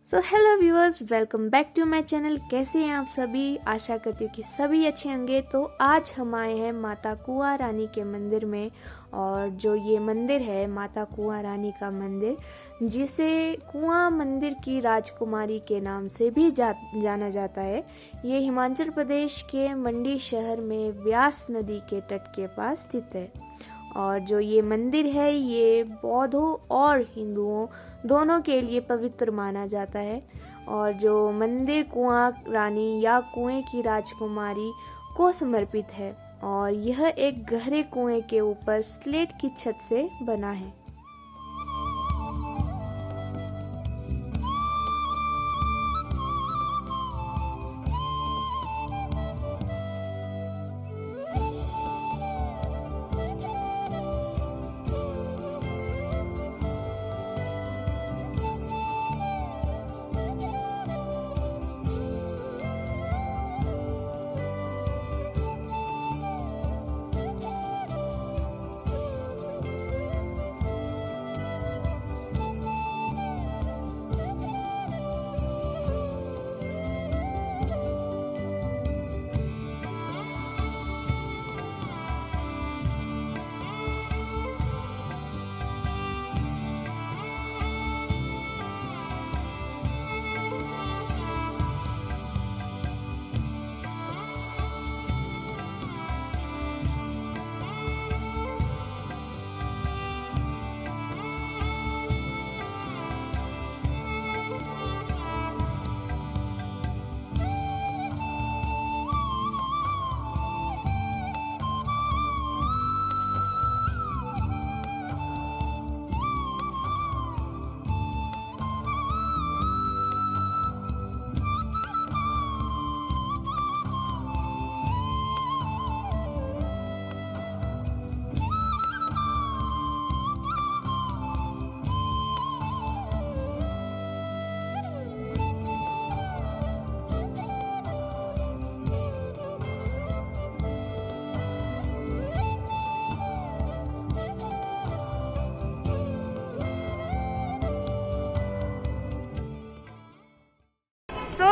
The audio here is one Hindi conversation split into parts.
So hello viewers, welcome back to my channel. कैसे हैं आप सभी? आशा करती हूँ कि सभी अच्छे होंगे। तो आज हम आए हैं माता कुआं रानी के मंदिर में। और जो ये मंदिर है माता कुआं रानी का मंदिर, जिसे कुआं मंदिर की राजकुमारी के नाम से भी जाना जाता है, ये हिमाचल प्रदेश के मंडी शहर में व्यास नदी के तट के पास स्थित है। और जो ये मंदिर है ये बौद्धों और हिंदुओं दोनों के लिए पवित्र माना जाता है। और जो मंदिर कुआं रानी या कुएं की राजकुमारी को समर्पित है। और यह एक गहरे कुएं के ऊपर स्लेट की छत से बना है।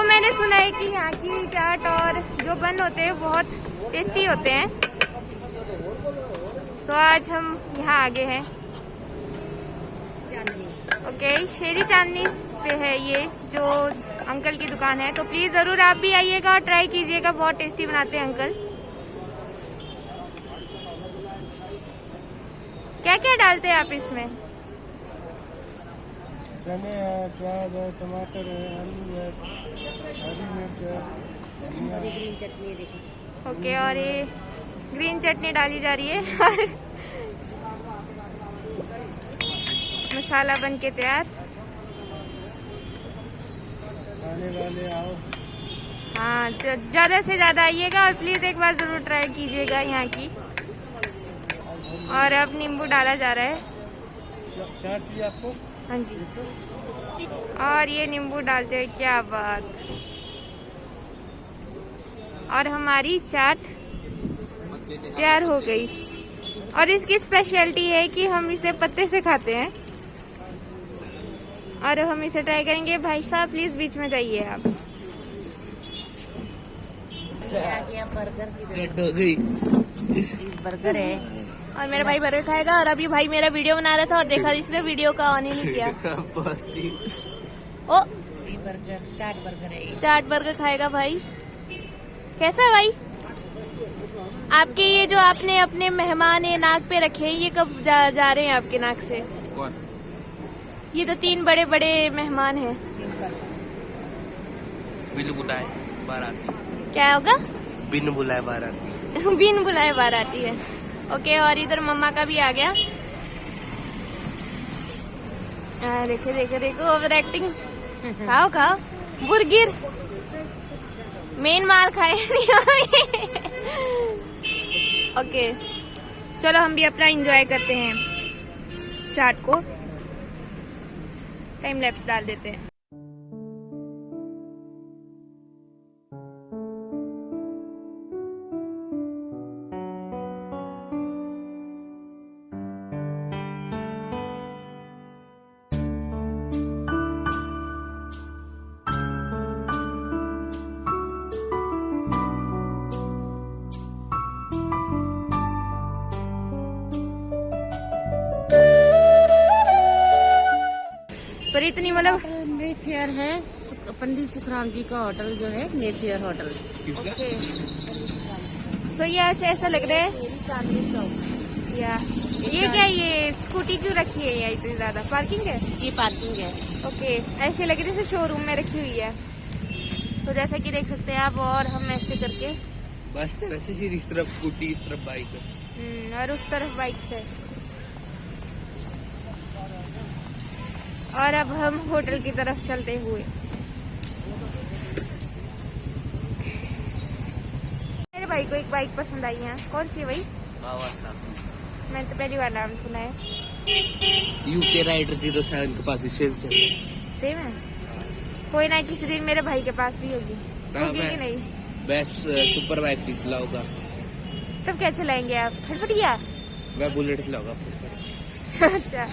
मैंने सुना है कि यहाँ की चाट और जो बन होते हैं बहुत टेस्टी होते हैं। आज हम यहाँ आगे हैं। ओके, शेरी चांदनी पे है ये जो अंकल की दुकान है। तो प्लीज जरूर आप भी आइएगा और ट्राई कीजिएगा, बहुत टेस्टी बनाते हैं अंकल। क्या क्या डालते हैं आप इसमें? चने है, प्याज है, टमाटर है, आलू है, हरी मिर्च है, ग्रीन चटनी देखो। ओके, और ये ग्रीन चटनी डाली जा रही है और मसाला बन के तैयार। खाने वाले आओ। हाँ, ज्यादा से ज्यादा आइएगा और प्लीज एक बार जरूर ट्राई कीजिएगा यहाँ की। और अब नींबू डाला जा रहा है। चाट चाहिए आपको? हाँ जी, और ये नींबू डालते हैं, क्या बात। और हमारी चाट तैयार हो गई। और इसकी स्पेशलिटी है कि हम इसे पत्ते से खाते हैं। और हम इसे ट्राई करेंगे। भाई साहब प्लीज बीच में जाइए आप। बर्गर हो गई। बर्गर है और मेरा भाई बर्गर खाएगा। और अभी भाई मेरा वीडियो बना रहा था और देखा इसने वीडियो का ऑन ही नहीं किया। ओ, ये बर्गर चाट बर्गर है ये। चाट बर्गर खाएगा भाई। कैसा है भाई? आपके ये जो आपने अपने मेहमान ये नाक पे रखे, ये कब जा रहे हैं आपके नाक से? कौन? ये तो 3 बड़े बड़े मेहमान हैं। बिन बुलाए बाराती। क्या होगा? बिन बुलाए बाराती। बिन बुलाए बाराती है। ओके, और इधर मम्मा का भी आ गया। देखो देखो देखो, ओवर एक्टिंग। खाओ खाओ बुर्गिर, मेन माल खाए नहीं। ओके, चलो हम भी अपना एंजॉय करते हैं चाट को। टाइम लैप्स डाल देते हैं। इतनी मतलब मेफेयर है, पंडित सुखराम जी का होटल जो है मेफेयर होटल। सो ये ऐसा लग रहा है या ये क्या, ये स्कूटी क्यों रखी है यहाँ इतनी ज्यादा? पार्किंग है? ये पार्किंग है। ओके, ऐसे लग रही है जैसे शोरूम में रखी हुई है। तो जैसा कि देख सकते हैं आप, और हम ऐसे करके बस वैसे ही इस तरफ स्कूटी, इस तरफ बाइक, और उस तरफ बाइक से। और अब हम होटल की तरफ चलते हुए। मेरे भाई को एक बाइक पसंद आई है। कौन सी है भाई? मैंने तो पहली बार नाम सुना है। यूके राइडर 07 के पास सेम है। कोई ना, किसी दिन मेरे भाई के पास भी होगी। होगी कि नहीं? बेस्ट सुपर बाइक चलाऊंगा। तब क्या चलाएंगे आप? फटफटिया? मैं बुलेट चलाऊंगा। अच्छा।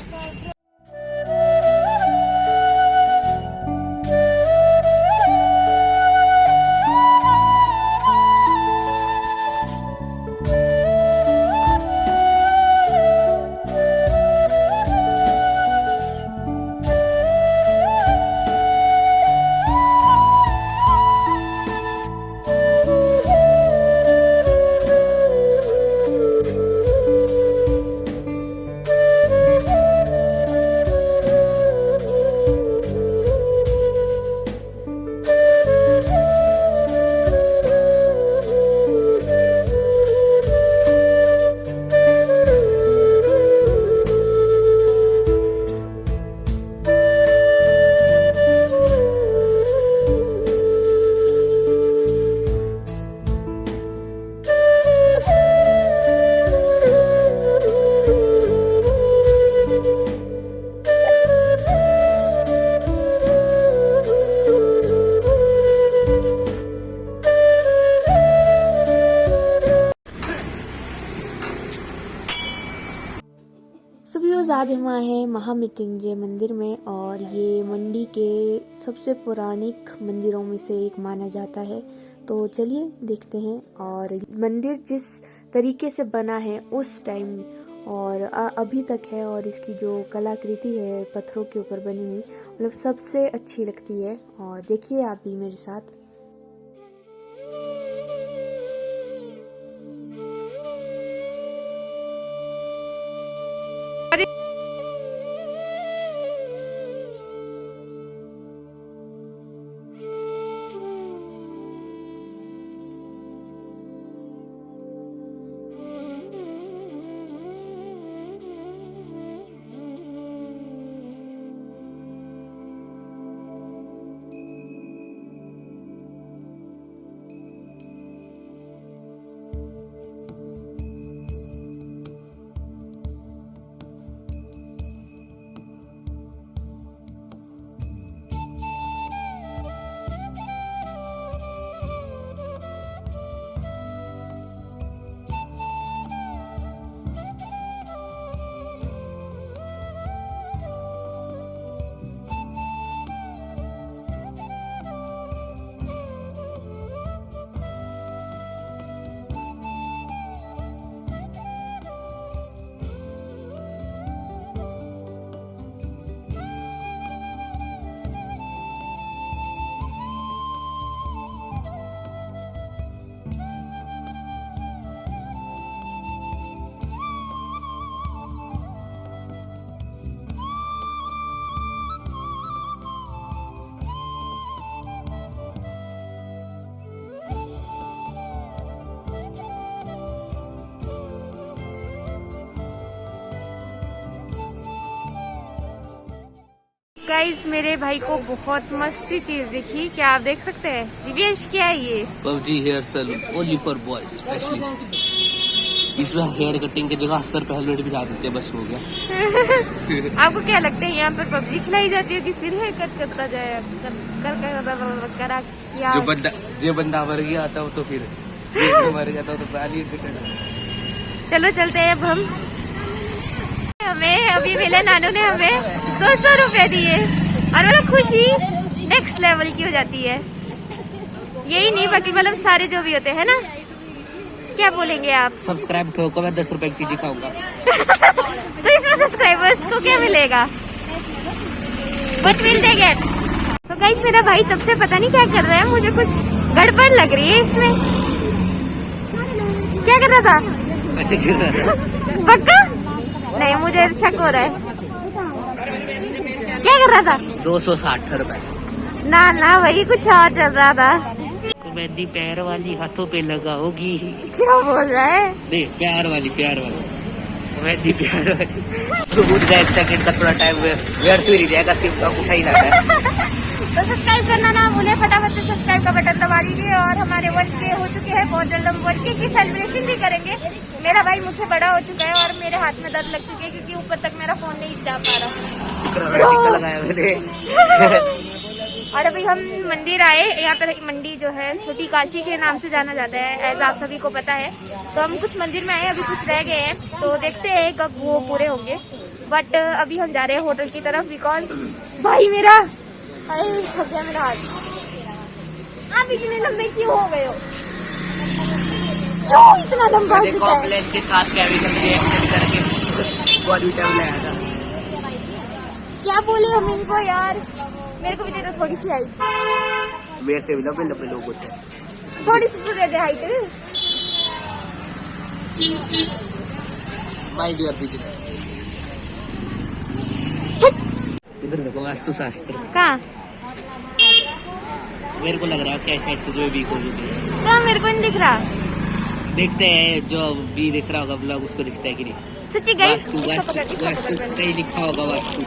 सो व्यूअर्स, आज हम आए हैं महामृत्युंजय मंदिर में, और ये मंडी के सबसे पौराणिक मंदिरों में से एक माना जाता है। तो चलिए देखते हैं। और मंदिर जिस तरीके से बना है उस टाइम और अभी तक है, और इसकी जो कलाकृति है पत्थरों के ऊपर बनी हुई, मतलब सबसे अच्छी लगती है। और देखिए आप भी मेरे साथ। गाइस, मेरे भाई को बहुत मस्त सी चीज दिखी। क्या आप देख सकते हैं? दिव्यांश, क्या है ये? PUBG hair salon only for boys specialist. इसमें हेयर कटिंग की जगह सर पे हेलमेट बिठा देते हैं, बस हो गया। आपको क्या लगता है यहाँ पर पबजी खिलाई जाती होगी, फिर हेयर कट करता जाए करा क्या? जो बंदा मर गया था वो तो फिर मर गया था तो पानी। चलो चलते हैं अब हम। हमें अभी मिले, नानू ने हमें 200 रुपए दिए, और मतलब खुशी नेक्स्ट लेवल की हो जाती है। यही नहीं, बाकी मतलब सारे जो भी होते हैं ना। क्या बोलेंगे आप? सब्सक्राइब ठोको, मैं 10 रुपए की चीजें खाऊंगा। तो इसमें सब्सक्राइबर्स को क्या मिलेगा? What will they get? तो गाइस मेरा भाई तब से पता नहीं क्या कर रहा है, मुझे कुछ गड़बड़ लग रही है इसमें। क्या कर रहा था? ऐसे गिर रहा था। पक्का? नहीं, मुझे शक हो रहा है। क्या कर रहा था? 260 रुपए। ना ना वही कुछ और चल रहा था। मेहंदी पैर वाली हाथों पे लगाओगी। क्या बोल रहा है? नहीं, प्यार वाली मेहंदी प्यार वाली। तो उठ गया 1 सेकंड का थोड़ा टाइम व्यर्थ ही जाएगा, सिर्फ का उठा ही रहा है। तो सब्सक्राइब करना ना भूले, फटाफट से सब्सक्राइब का बटन दबा दीजिए। और हमारे 1K हो चुके हैं, बहुत जल्द हम 1K की सेलिब्रेशन भी करेंगे। मेरा भाई मुझसे बड़ा हो चुका है और मेरे हाथ में दर्द लग चुकी है क्योंकि ऊपर तक मेरा फोन नहीं जा पा रहा। टीका लगाया मैंने। और अभी हम मंदिर आए, यहाँ पर मंडी जो है छोटी काशी के नाम से जाना जाता है, एज आप सभी को पता है। तो हम कुछ मंदिर में आए, अभी कुछ रह गए हैं, तो देखते हैं कब वो पूरे होंगे। बट अभी हम जा रहे हैं होटल की तरफ, बिकॉज भाई मेरा थक गया मेरा हाथ। आप इतने लंबे क्यों हो गए हो? क्यों इतना लंबा हो चुका है? कॉम्प्लेन के साथ केमिकल रिएक्शन करके बॉडी टाइम लगाया था। क्या बोले हम इनको यार, मेरे को भी दे दो थोड़ी सी हाइट। मेरे से भी लंबे लंबे लोग होते हैं। थोड़ी सी तो दे दे हाइट। My dear business. इधर देखो वास्तुशास्त्र। कहाँ? मेरे को लग रहा है क्या साइड से जो वीक हो चुकी है। क्या मेरे को नहीं दिख रहा? देखते हैं, जो भी दिख रहा होगा ब्लॉग उसको दिखता है कि नहीं। सच्ची गाइस, वास्तु कहीं लिखा होगा वास्तु।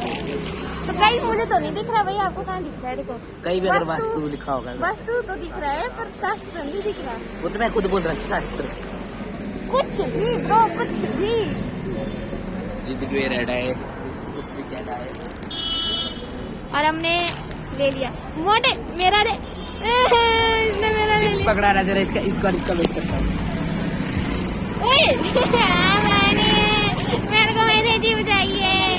तो गाइस मुझे तो नहीं दिख रहा भाई, आपको कहाँ दिख रहा है? देखो कहीं भी अगर वास्तु लिखा होगा। वास्तु तो दिख रहा है पर शास्त्र नहीं दिख रहा। वो तो मैं खुद बोल रहा था, शास्त्र। कुछ भी ब्रो, कुछ भी। जिंदगी में रहना है, कुछ भी कहना है। और हमने ले लिया मोटे, मेरा दे। इसने मेरा ले लिया। पकड़ा रहा जरा, इसका वेट करता हूँ। मेरे को मैंने जीव चाहिए।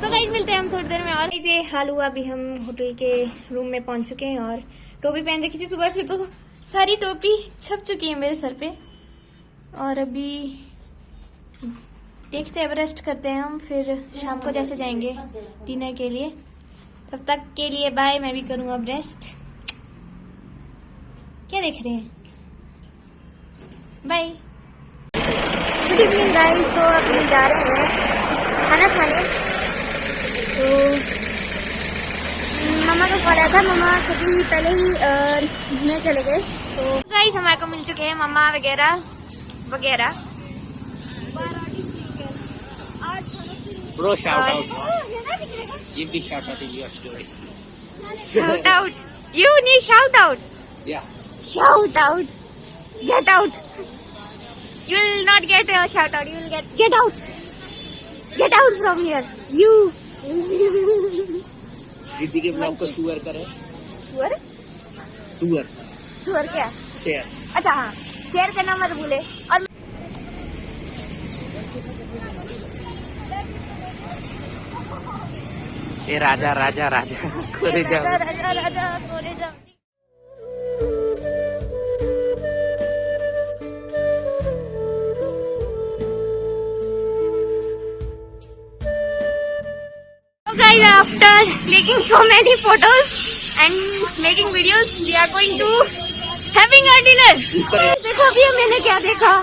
तो गाइस मिलते हैं हम थोड़ी देर में। और ये हाल हुआ, अभी हम होटल के रूम में पहुंच चुके हैं और टोपी पहन रखी थी सुबह से, तो सारी टोपी छप चुकी है मेरे सर पे। और अभी देखते हैं, अब रेस्ट करते हैं हम, फिर शाम को जैसे जाएंगे डिनर के लिए। तब तक के लिए बाय, मैं भी करूँगा अब रेस्ट। क्या देख रहे हैं? Bye. Good evening guys. So अभी जा रहे हैं खाना खाने। तो मम्मा को कॉल आया था, मम्मा सभी पहले ही घूमने चले गए। तो गाइस हमारे को मिल चुके हैं मम्मा वगैरह वगैरह। Bro shout out. ये भी shout out in your story. Shout out, you need shout out. या Shout out, get out. You will not get a shout out. You will get out. Get out from here. You. दीदी के ब्लॉग को सुअर करे। सुअर? सुअर सुअर क्या? शेयर। अच्छा हाँ, शेयर करना मत भूले। और ये राजा राजा राजा कोरे जाओ। राजा राजा राजा कोरे जाओ। Guys, after clicking so many photos and making videos, we are going to having our dinner. देखो अभी मैंने क्या देखा?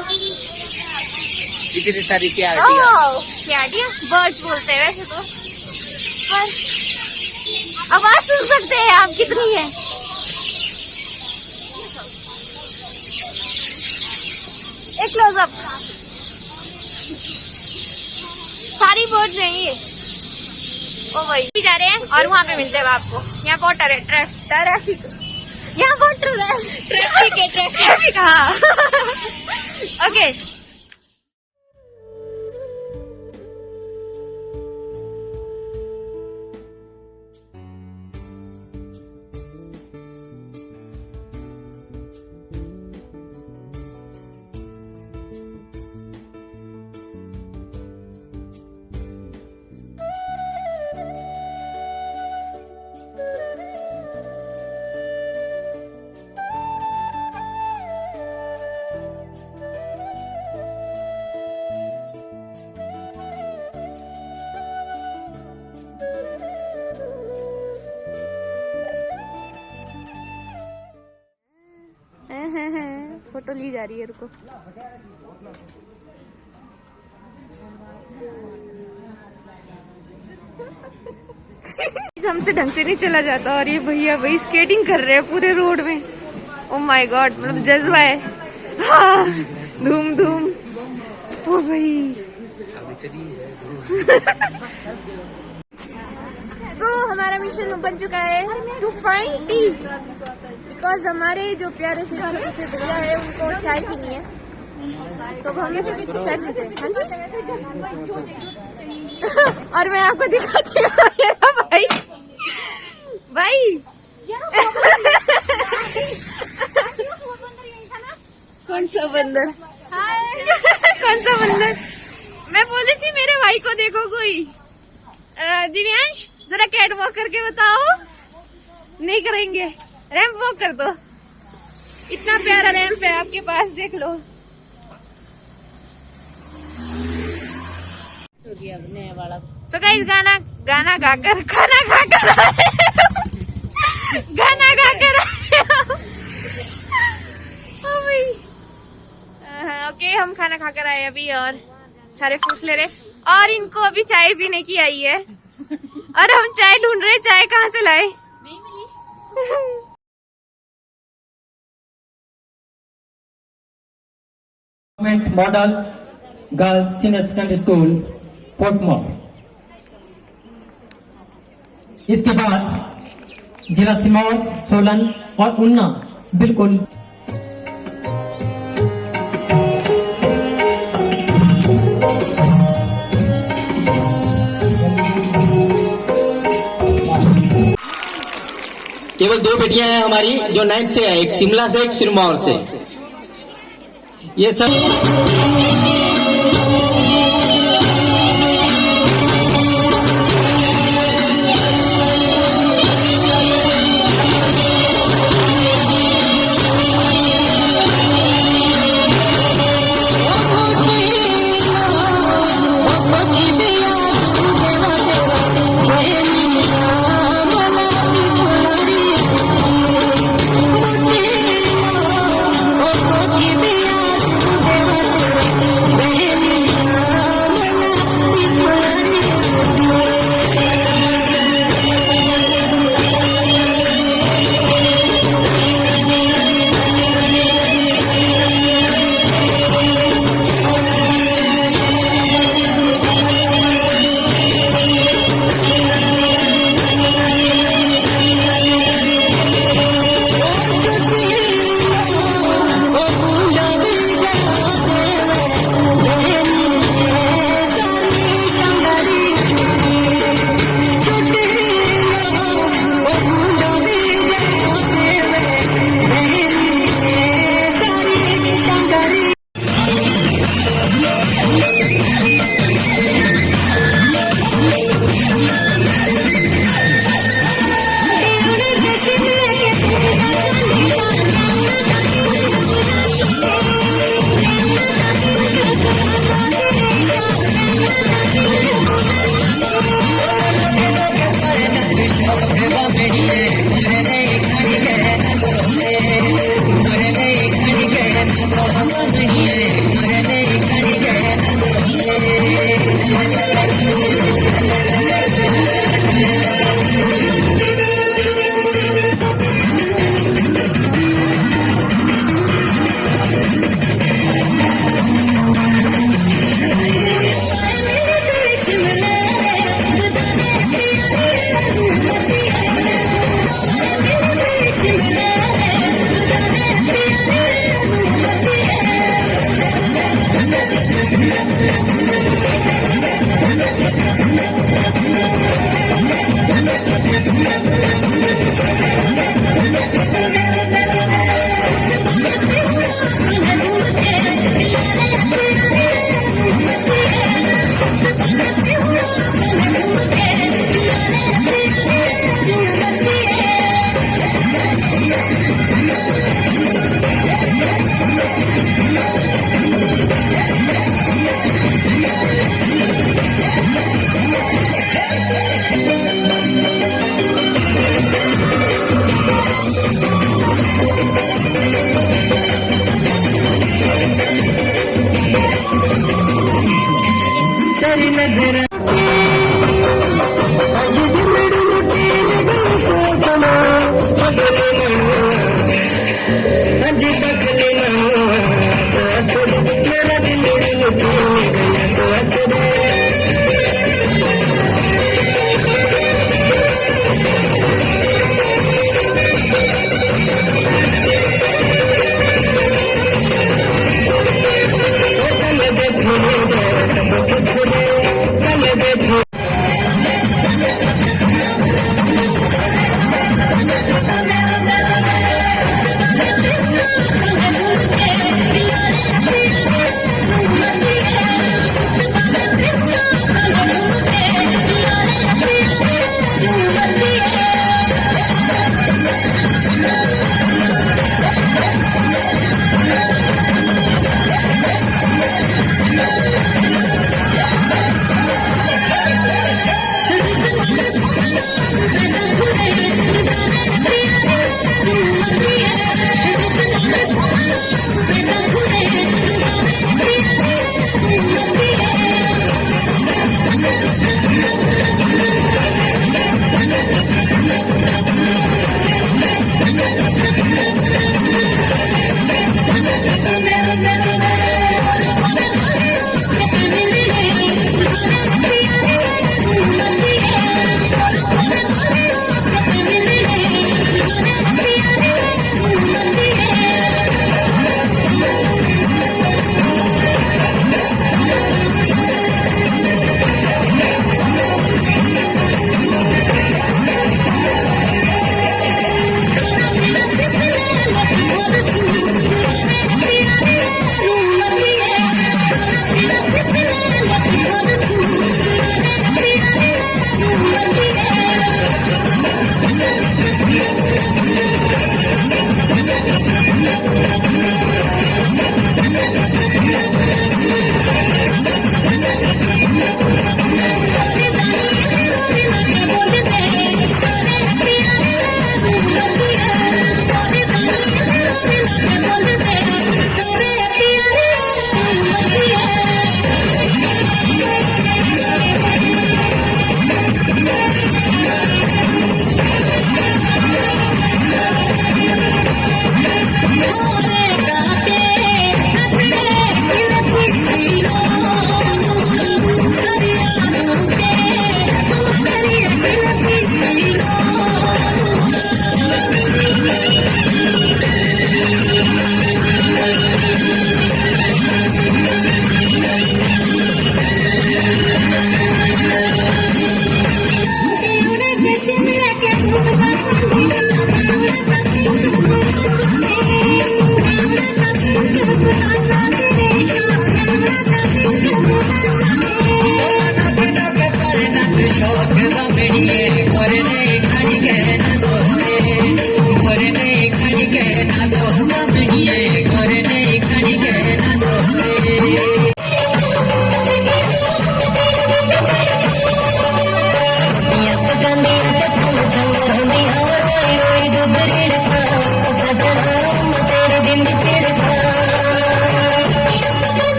इतनी सारी क्या क्या बर्ड्स बोलते हैं वैसे तो, पर आवाज सुन सकते हैं आप कितनी है। एक क्लोजअप, सारी बर्ड्स हैं ये। ओ भाई भी जा रहे हैं और वहाँ पे मिलते हैं आपको। यहाँ बहुत ट्रैफिक, यहाँ बहुत ट्रैफिक हाँ। ओके फोटो ली जा रही है, रुको। हमसे ढंग से नहीं चला जाता और ये भैया भाई स्केटिंग कर रहे हैं पूरे रोड में। ओ माय गॉड, मतलब जज्बा है। हाँ, धूम धूम। ओ भाई सो हमारा मिशन बन चुका है टू फाइंड टी, बिकॉज हमारे जो प्यारे से छोटे से भैया है उनको चाय पीनी है, तो हम चाय पीते हैं। हाँ जी। और मैं आपको दिखाती हूँ मेरा भाई भाई कौन सा बंदर? कौन सा बंदर? मैं बोली थी मेरे भाई को देखो कोई। दिव्यांश जरा कैट वॉक करके बताओ। नहीं करेंगे, रैंप वॉक कर दो। इतना प्यारा रैंप है आपके पास, देख लो। सो गाइस, गाना गाना गाकर खाना खाकर गाना गाकर ओके, हम खाना खाकर आए अभी और सारे फ्रूट्स ले रहे, और इनको अभी चाय पीने की आई है और हम चाय ढूंढ रहे। चाय कहाँ से लाए? नहीं मिली। Model girls senior secondary school Portmore. इसके बाद जिला सिरमौर, सोलन और उन्ना बिल्कुल। केवल 2 बेटियां हैं हमारी जो 9th से है, एक शिमला से, एक सिरमौर से। ये सब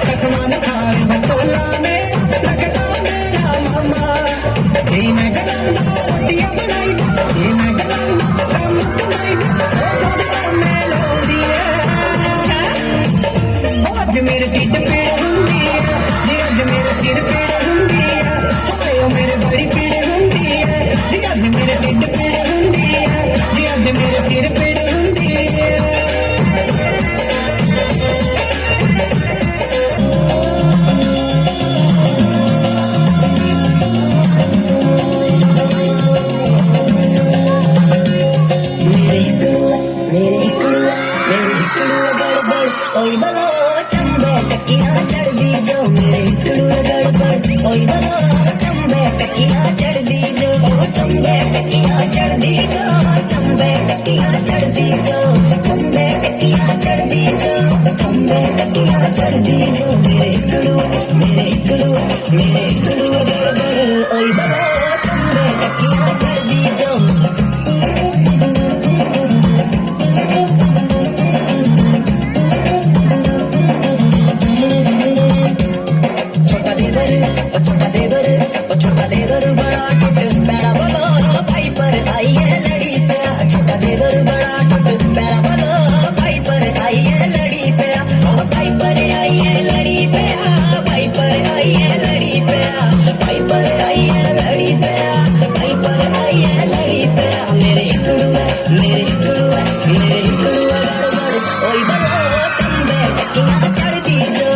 आसमान थार बचोला में लगता मेरा मामा जी मैं गलाना रोटियां बनाई जी मैं गलाना काम कमाई सो सो में लोंदी है आज मेरे ढिड पीड़ हुंदी है जी आज मेरे सिर पीड़ हुंदी है हाय ओ मेरे बड़ी पीड़ हुंदी है जी आज मेरे ढिड पीड़ हुंदी है जी आज मेरे सिर पीड़ हुंदी है ओई बलो चंबे टकिया चढ़ दी जो मेरे हिकड़ू गड़बड़ ओई बलो चंबे टकिया चढ़ दी जो ओ चंबे टकिया चढ़ दी जो चंबे टकिया चढ़ दी जो चंबे टकिया चढ़ दी जो चंबे टकिया चढ़ दी जो मेरे हिकड़ू गड़बड़ ओई बलो चंबे टकिया चढ़ दी जो छोटा देवर बड़ा टुट पैरा बोलो भाई पर आई है लड़ी पे छोटा देवर बड़ा टुट पैरा बोलो भाई पर आई है लड़ी पे भाई पर आई है लड़ी पे भाई पर आई है लड़ी पे भाई पर आई है लड़ी पे भाई पर आई है लड़ी पे मेरे हिकड़ू गड़बड़ ओई बलो चंबे टकिया चढ़ दी जो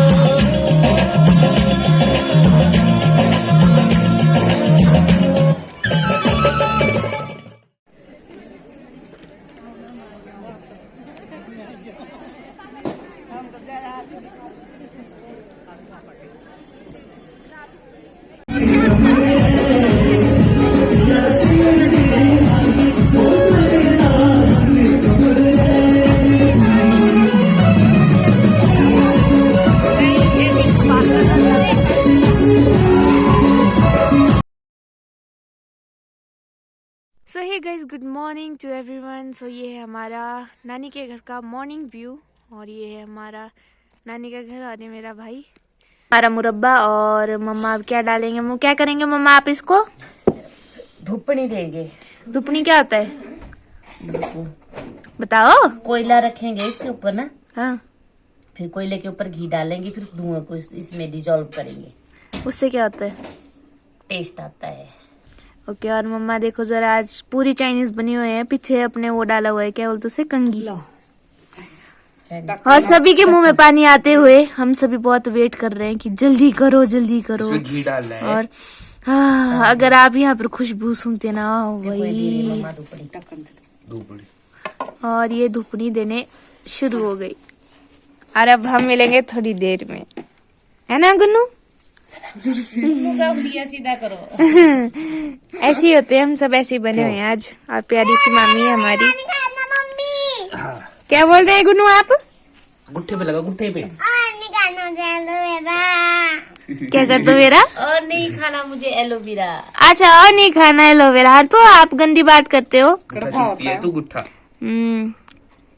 सो hey guys, good morning to everyone. So ये है हमारा नानी के घर का मॉर्निंग व्यू और ये है हमारा नानी का घर और ये मेरा भाई। हमारा मुरब्बा और मम्मा अब क्या डालेंगे, क्या करेंगे मम्मा आप इसको? धुपनी देंगे। धुपनी क्या होता है बताओ? कोयला रखेंगे इसके ऊपर ना, हाँ, फिर कोयले के ऊपर घी डालेंगे, फिर धुआं को इसमें डिजोल्व करेंगे। उससे क्या होता है? टेस्ट आता है। ओके। और मम्मा देखो जरा, आज पूरी चाइनीज बनी हुई है, पीछे अपने वो डाला हुआ है, क्या बोलते उसे, कंघी। और सभी के मुंह में पानी आते हुए हम सभी बहुत वेट कर रहे हैं कि जल्दी करो जल्दी करो। घी डालना है। और अगर आप यहाँ पर खुशबू सूंघते ना वही। और ये धुपनी देने शुरू हो गई और अब हम मिलेंगे थोड़ी देर में, है ना गुन्नू? सीधा करो। ऐसे ही होते हैं हम सब, ऐसे ही बने हुए हैं आज। और प्यारी सी मामी है हमारी। क्या बोल रहे हैं गुन्नू आप? गुट्ठे पे लगा, गुट्ठे पे। क्या कर दो मेरा? और नहीं खाना मुझे एलोवेरा। अच्छा, और नहीं खाना एलोवेरा? हाँ तो आप गंदी बात करते हो। तू गुट्ठा।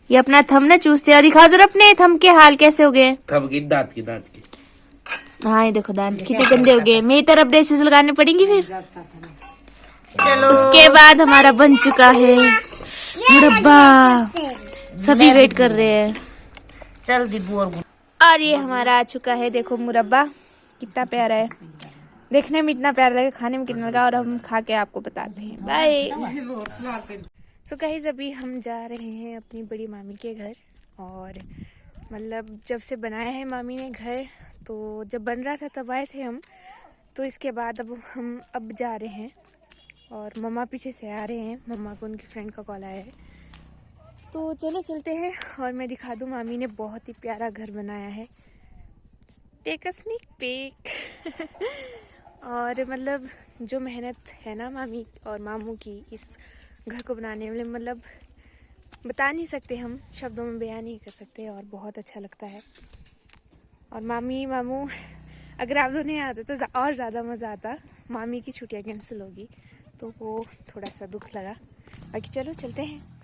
ये अपना थम ना चूसते। और दिखाओ जरा अपने थम के हाल कैसे हो गए। थम की दांत की। हाँ ये देखो दांत कितने गंदे हो गए। मेरी तरफ ब्रेसेस लगाने पड़ेंगी फिर। चलो उसके बाद हमारा बन चुका है मुरब्बा। सभी वेट कर रहे हैं। चल दीबू और ये हमारा आ चुका है, देखो मुरब्बा कितना प्यारा है। देखने में इतना प्यारा लगा, खाने में कितना लगा, और हम खा के आपको बताते हैं। बाय। सो गाइस, अभी हम जा रहे हैं अपनी बड़ी मामी के घर। और मतलब जब से बनाया है मामी ने घर, तो जब बन रहा था तब आए थे हम, तो इसके बाद अब हम जा रहे हैं। और मम्मा पीछे से आ रहे हैं, मम्मा को उनकी फ्रेंड का कॉल आया है, तो चलो चलते हैं और मैं दिखा दूँ। मामी ने बहुत ही प्यारा घर बनाया है। Take a sneak peek. और मतलब जो मेहनत है ना मामी और मामू की इस घर को बनाने में, मतलब बता नहीं सकते, हम शब्दों में बयान नहीं कर सकते। और बहुत अच्छा लगता है। और मामी मामू अगर आप लोग नहीं आते तो और ज़्यादा मज़ा आता। मामी की छुट्टियाँ कैंसिल होगी तो वो थोड़ा सा दुख लगा। बाकी चलो चलते हैं।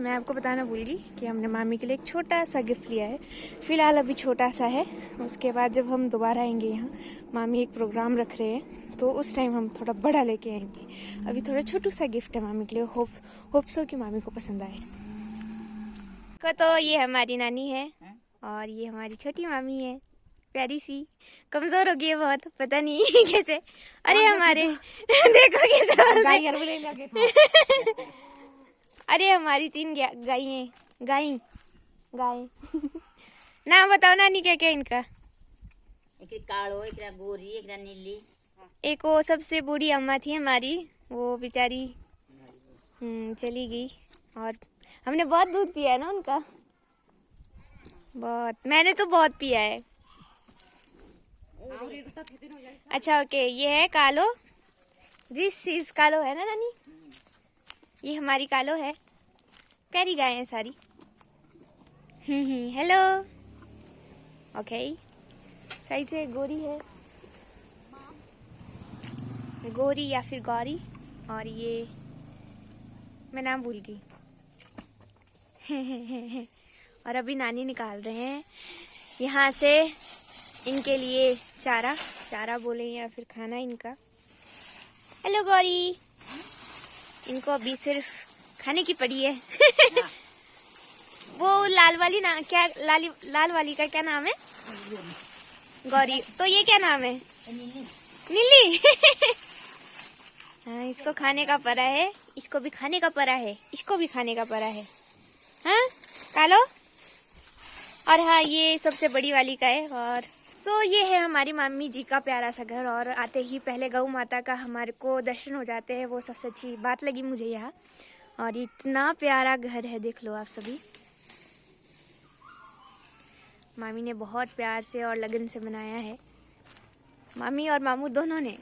मैं आपको बताना भूल गई कि हमने मामी के लिए एक छोटा सा गिफ्ट लिया है। फिलहाल अभी छोटा सा है, उसके बाद जब हम दोबारा आएंगे यहाँ, मामी एक प्रोग्राम रख रहे हैं तो उस टाइम हम थोड़ा बड़ा लेके आएंगे। अभी थोड़ा छोटू सा गिफ्ट है मामी के लिए, होप सो कि मामी को पसंद आए। तो ये हमारी नानी है और ये हमारी छोटी मामी है, प्यारी सी, कमजोर हो गई है बहुत, पता नहीं कैसे। अरे हमारे देखो कैसे अरे हमारी 3 गाय हैं, गाय नाम बताओ नानी, क्या क्या इनका? एक कालो, एक गोरी, एक नीली। एक वो सबसे बूढ़ी अम्मा थी हमारी, वो बेचारी चली गई। और हमने बहुत दूध पिया है ना उनका, बहुत, मैंने तो बहुत पिया है। अच्छा ओके, ये है कालो, दिस इज कालो है ना नानी, ये हमारी कालो है, प्यारी गाय है सारी। Hello okay. साइड से गोरी है, गोरी या फिर गौरी, और ये मैं नाम भूल गई। और अभी नानी निकाल रहे हैं यहाँ से इनके लिए चारा बोले या फिर खाना इनका। हेलो गौरी, इनको अभी सिर्फ खाने की पड़ी है। वो लाल वाली ना, क्या लाल वाली का क्या नाम है? गौरी। तो ये क्या नाम है? नीली। हाँ, इसको खाने का पड़ा है, इसको भी खाने का पड़ा है, इसको भी खाने का पड़ा है। हाँ कालो। और हाँ, ये सबसे बड़ी वाली का है। और ये है हमारी मामी जी का प्यारा सा घर, और आते ही पहले गौ माता का हमारे को दर्शन हो जाते हैं, वो सबसे अच्छी बात लगी मुझे यहाँ। और इतना प्यारा घर है, देख लो आप सभी, मामी ने बहुत प्यार से और लगन से बनाया है, मामी और मामू दोनों ने।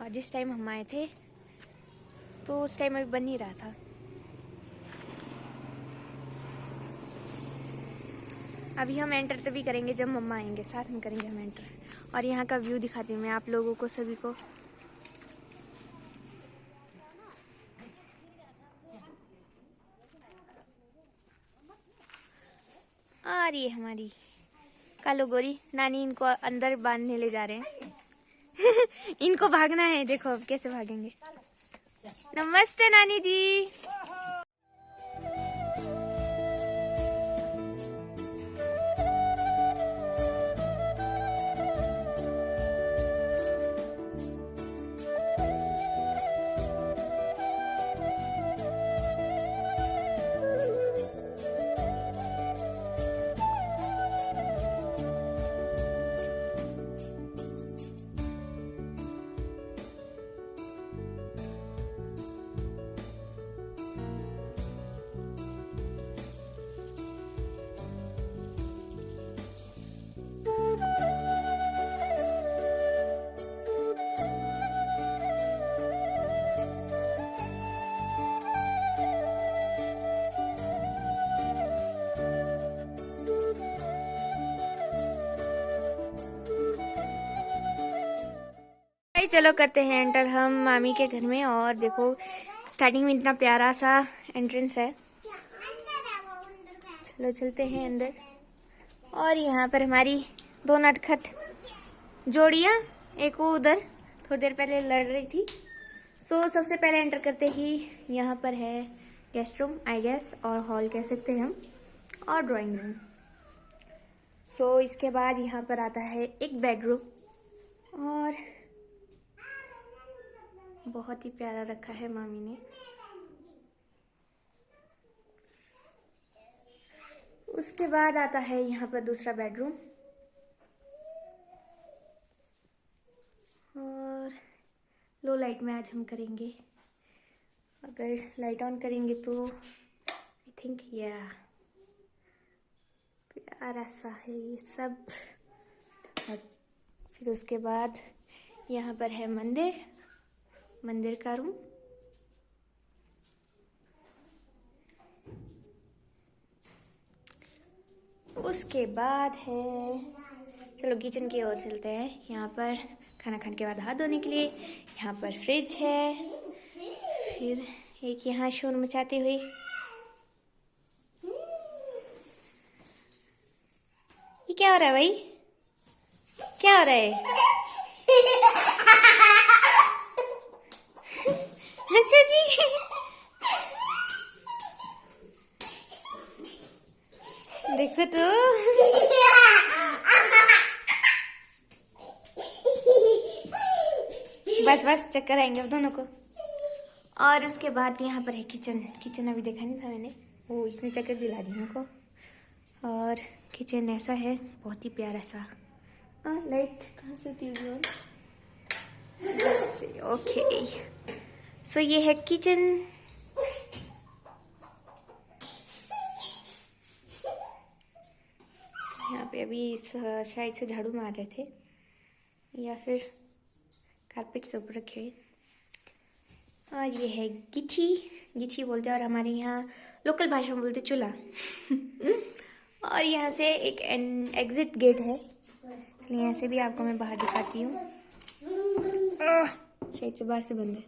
और जिस टाइम हम आए थे तो उस टाइम अभी बन ही रहा था। अभी हम एंटर तभी करेंगे जब मम्मा आएंगे, साथ में करेंगे हम एंटर। और यहाँ का व्यू दिखाती हूँ मैं आप लोगों को सभी को। और ये हमारी कालो गोरी, नानी इनको अंदर बांधने ले जा रहे हैं। इनको भागना है, देखो अब कैसे भागेंगे। नमस्ते नानी जी। चलो करते हैं एंटर हम मामी के घर में। और देखो स्टार्टिंग में इतना प्यारा सा एंट्रेंस है। चलो चलते हैं अंदर। और यहाँ पर हमारी 2 नटखट जोड़ियाँ, एक वो उधर थोड़ी देर पहले लड़ रही थी। सबसे पहले एंटर करते ही यहाँ पर है गेस्ट रूम आई गेस, और हॉल कह सकते हैं हम, और ड्राइंग रूम। इसके बाद यहाँ पर आता है एक बेडरूम, और बहुत ही प्यारा रखा है मामी ने। उसके बाद आता है यहाँ पर दूसरा बेडरूम, और लो लाइट में आज हम करेंगे। अगर लाइट ऑन करेंगे तो आई थिंक प्यारा सा है ये सब। और फिर उसके बाद यहाँ पर है मंदिर का रूम। उसके बाद है, चलो किचन की ओर चलते हैं। यहाँ पर खाना खाने के बाद हाथ धोने के लिए यहाँ पर फ्रिज है। फिर एक यहाँ शोर मचाते हुए। ये क्या हो रहा है भाई? क्या हो रहा है? अच्छा जी। देखो तो। बस बस चक्कर आएंगे अब दोनों को। और उसके बाद यहाँ पर है किचन। किचन अभी देखा नहीं था मैंने। वो इसने चक्कर दिला दी मेरे को। और किचन ऐसा है, बहुत ही प्यारा सा। लाइट कहाँ से होती होगी? ओके, सो ये है किचन। यहाँ पे अभी शायद से झाड़ू मार रहे थे या फिर कारपेट से ऊपर रखे हुए। और ये है गिची। गिची बोलते हैं और हमारे यहाँ लोकल भाषा में बोलते चूल्हा। और यहाँ से एक एग्जिट गेट है, चलिए यहाँ से भी आपको मैं बाहर दिखाती हूँ। शायद से बाहर से बंद है,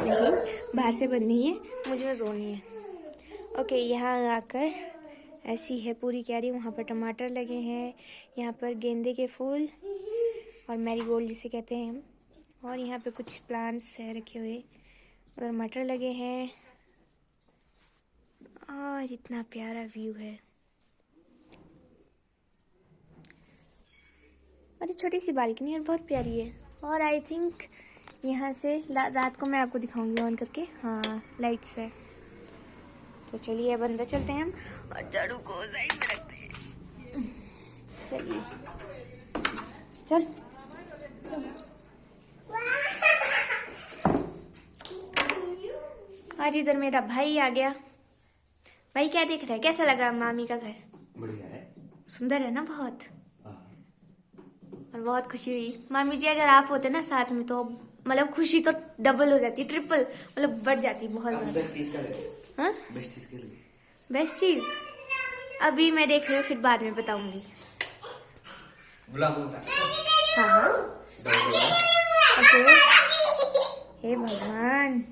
नहीं बाहर से बंद नहीं है, मुझ में जोर नहीं है। ओके, यहाँ आकर ऐसी है पूरी क्यारी। वहाँ पर टमाटर लगे हैं, यहाँ पर गेंदे के फूल और मैरीगोल्ड जिसे कहते हैं हम। और यहाँ पे कुछ प्लांट्स है रखे हुए, उधर मटर लगे हैं। और इतना प्यारा व्यू है। और छोटी सी बालकनी और बहुत प्यारी है। और आई थिंक यहाँ से रात को मैं आपको दिखाऊंगी ऑन करके। हाँ, लाइट्स है। तो चलिए अब अंदर चलते हैं हम और झाड़ू को साइड में रखते हैं। चलिए चल। और इधर मेरा भाई आ गया। भाई क्या देख रहा है? कैसा लगा मामी का घर? बढ़िया है, सुंदर है ना बहुत। और बहुत खुशी हुई मामी जी, अगर आप होते ना साथ में तो मतलब खुशी तो डबल हो जाती, ट्रिपल मतलब बढ़ जाती बहुत ज्यादा। बेस्ट चीज का लगे। हाँ, बेस्ट चीज के लिए। बेस्ट चीज अभी मैं देख रही हूँ, फिर बाद में बताऊंगी। ब्लॉग होता है। हाँ हाँ, ओके। हे भगवान।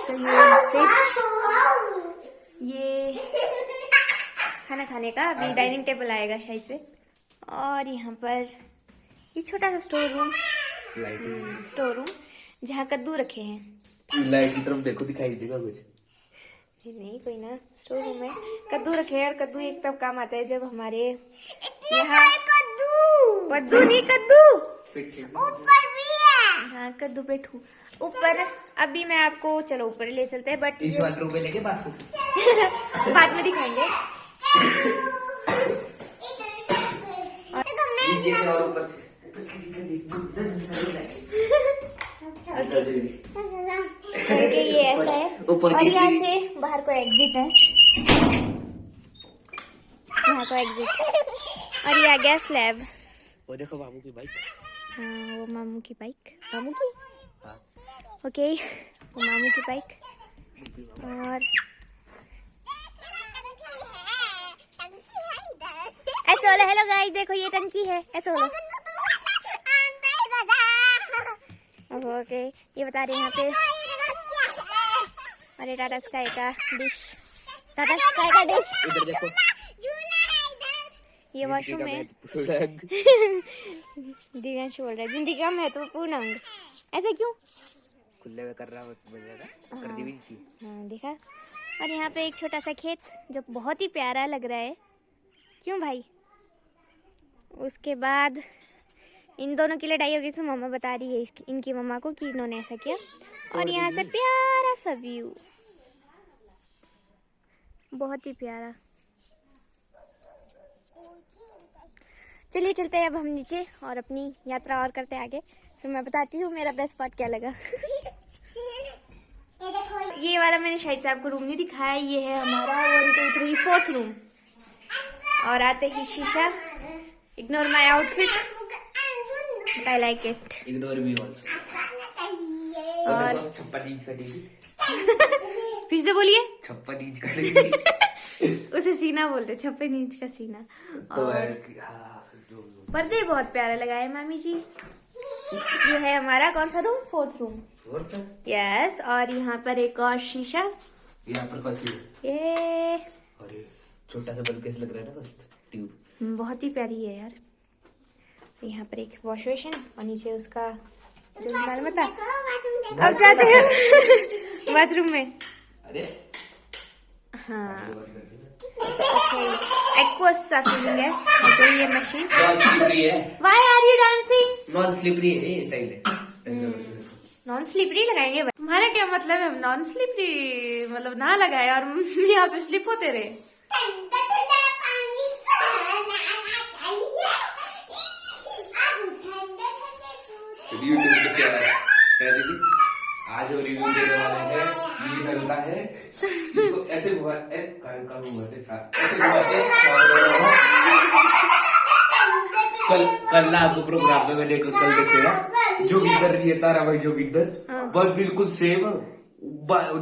So ये खाना खाने का अभी डाइनिंग टेबल आएगा शायद से। और यहाँ पर ये छोटा सा स्टोर रूम जहाँ कद्दू रखे हैं। लाइट की तरफ देखो, दिखाई देगा कुछ? नहीं, कोई ना, स्टोर रूम है। कद्दू रखे हैं और कद्दू एक तब काम आता है जब हमारे यहाँ कद्दू नहीं, कद्दू ऊपर भी है। हाँ, कद्दू पेठू ऊपर। अभी मैं आपको चलो ऊपर ले चलते हैं, बट इस वाटर पे लेके बात करो। बाद में दिखाएंगे। नीचे से और ऊपर से। ओके, ये ऐसा है। और यहाँ से बाहर को एग्जिट है, यहाँ को एग्जिट। और ये आ गया स्लैब। वो देखो मामू की बाइक। हाँ, वो मामू की बाइक। मामू की? हाँ। ओके, वो मामू की बाइक। और ऐसे बोलो, हेलो गाइस, देखो ये टंकी है, ऐसे बोलो। ओके, ये बता रहे हैं यहाँ पे। अरे टाटा स्काई का डिश, टाटा स्काई का डिश। इधर देखो, ये वॉशरूम है। दिव्यांशु बोल रहा है जिंदगी का महत्वपूर्ण अंग। ऐसे क्यों? खुले में कर रहा हूँ, कर दी भी थी। हाँ, देखा। और यहाँ पे एक छोटा सा खेत जो बहुत ही प्यारा लग रहा है। क्यों भाई? उसके बाद इन दोनों की लड़ाई होगी, तो मम्मा बता रही है इनकी मम्मा को कि इन्होंने ऐसा किया। और यहाँ से प्यारा सा व्यू, बहुत ही प्यारा। चलिए चलते हैं अब हम नीचे और अपनी यात्रा और करते हैं आगे। फिर मैं बताती हूँ मेरा बेस्ट पार्ट क्या लगा। ये वाला मैंने शायद से आपको रूम नहीं दिखाया। ये है हमारा 1 2 3 4th रूम। और आते ही शीशा। Ignore my outfit, but I like it. Ignore me also. और 56 इंच का टीवी। फिर से बोलिए। 56 इंच का टीवी। उसे सीना बोलते, 56 इंच का सीना। तो और पर्दे बहुत प्यारे लगाए मामी जी। ये है हमारा कौन सा रूम? 4th room. और यस, और यहाँ पर एक और शीशा। यहाँ पर कैसी ये अरे छोटा सा बल्ब कैसे लग रहा है ना, बस ट्यूब। बहुत ही प्यारी है यार। यहाँ पर एक वॉश बेसिन और नीचे उसका जो मालूम था। अब जाते हैं बाथरूम में। अरे हाँ, ओके। एक्वस सा फीलिंग है तो ये मशीन। नॉन स्लिपरी है। Why are you dancing? Non slippery है ये टाइल है। नॉन स्लिपरी लगाएंगे। तुम्हारा क्या मतलब है हम नॉन स्लिपरी मतलब ना लगाए और यहाँ पे स्लिप होते रहे? रिव्यू आज वो रिव्यू देने वाले हैं। ये मिलता है इसको ऐसे घुमाते कल ना आपको प्रोग्राम में मैंने कल देखेगा जोगिंदर रही है, तारा भाई जोगिंदर, बस बिल्कुल सेम।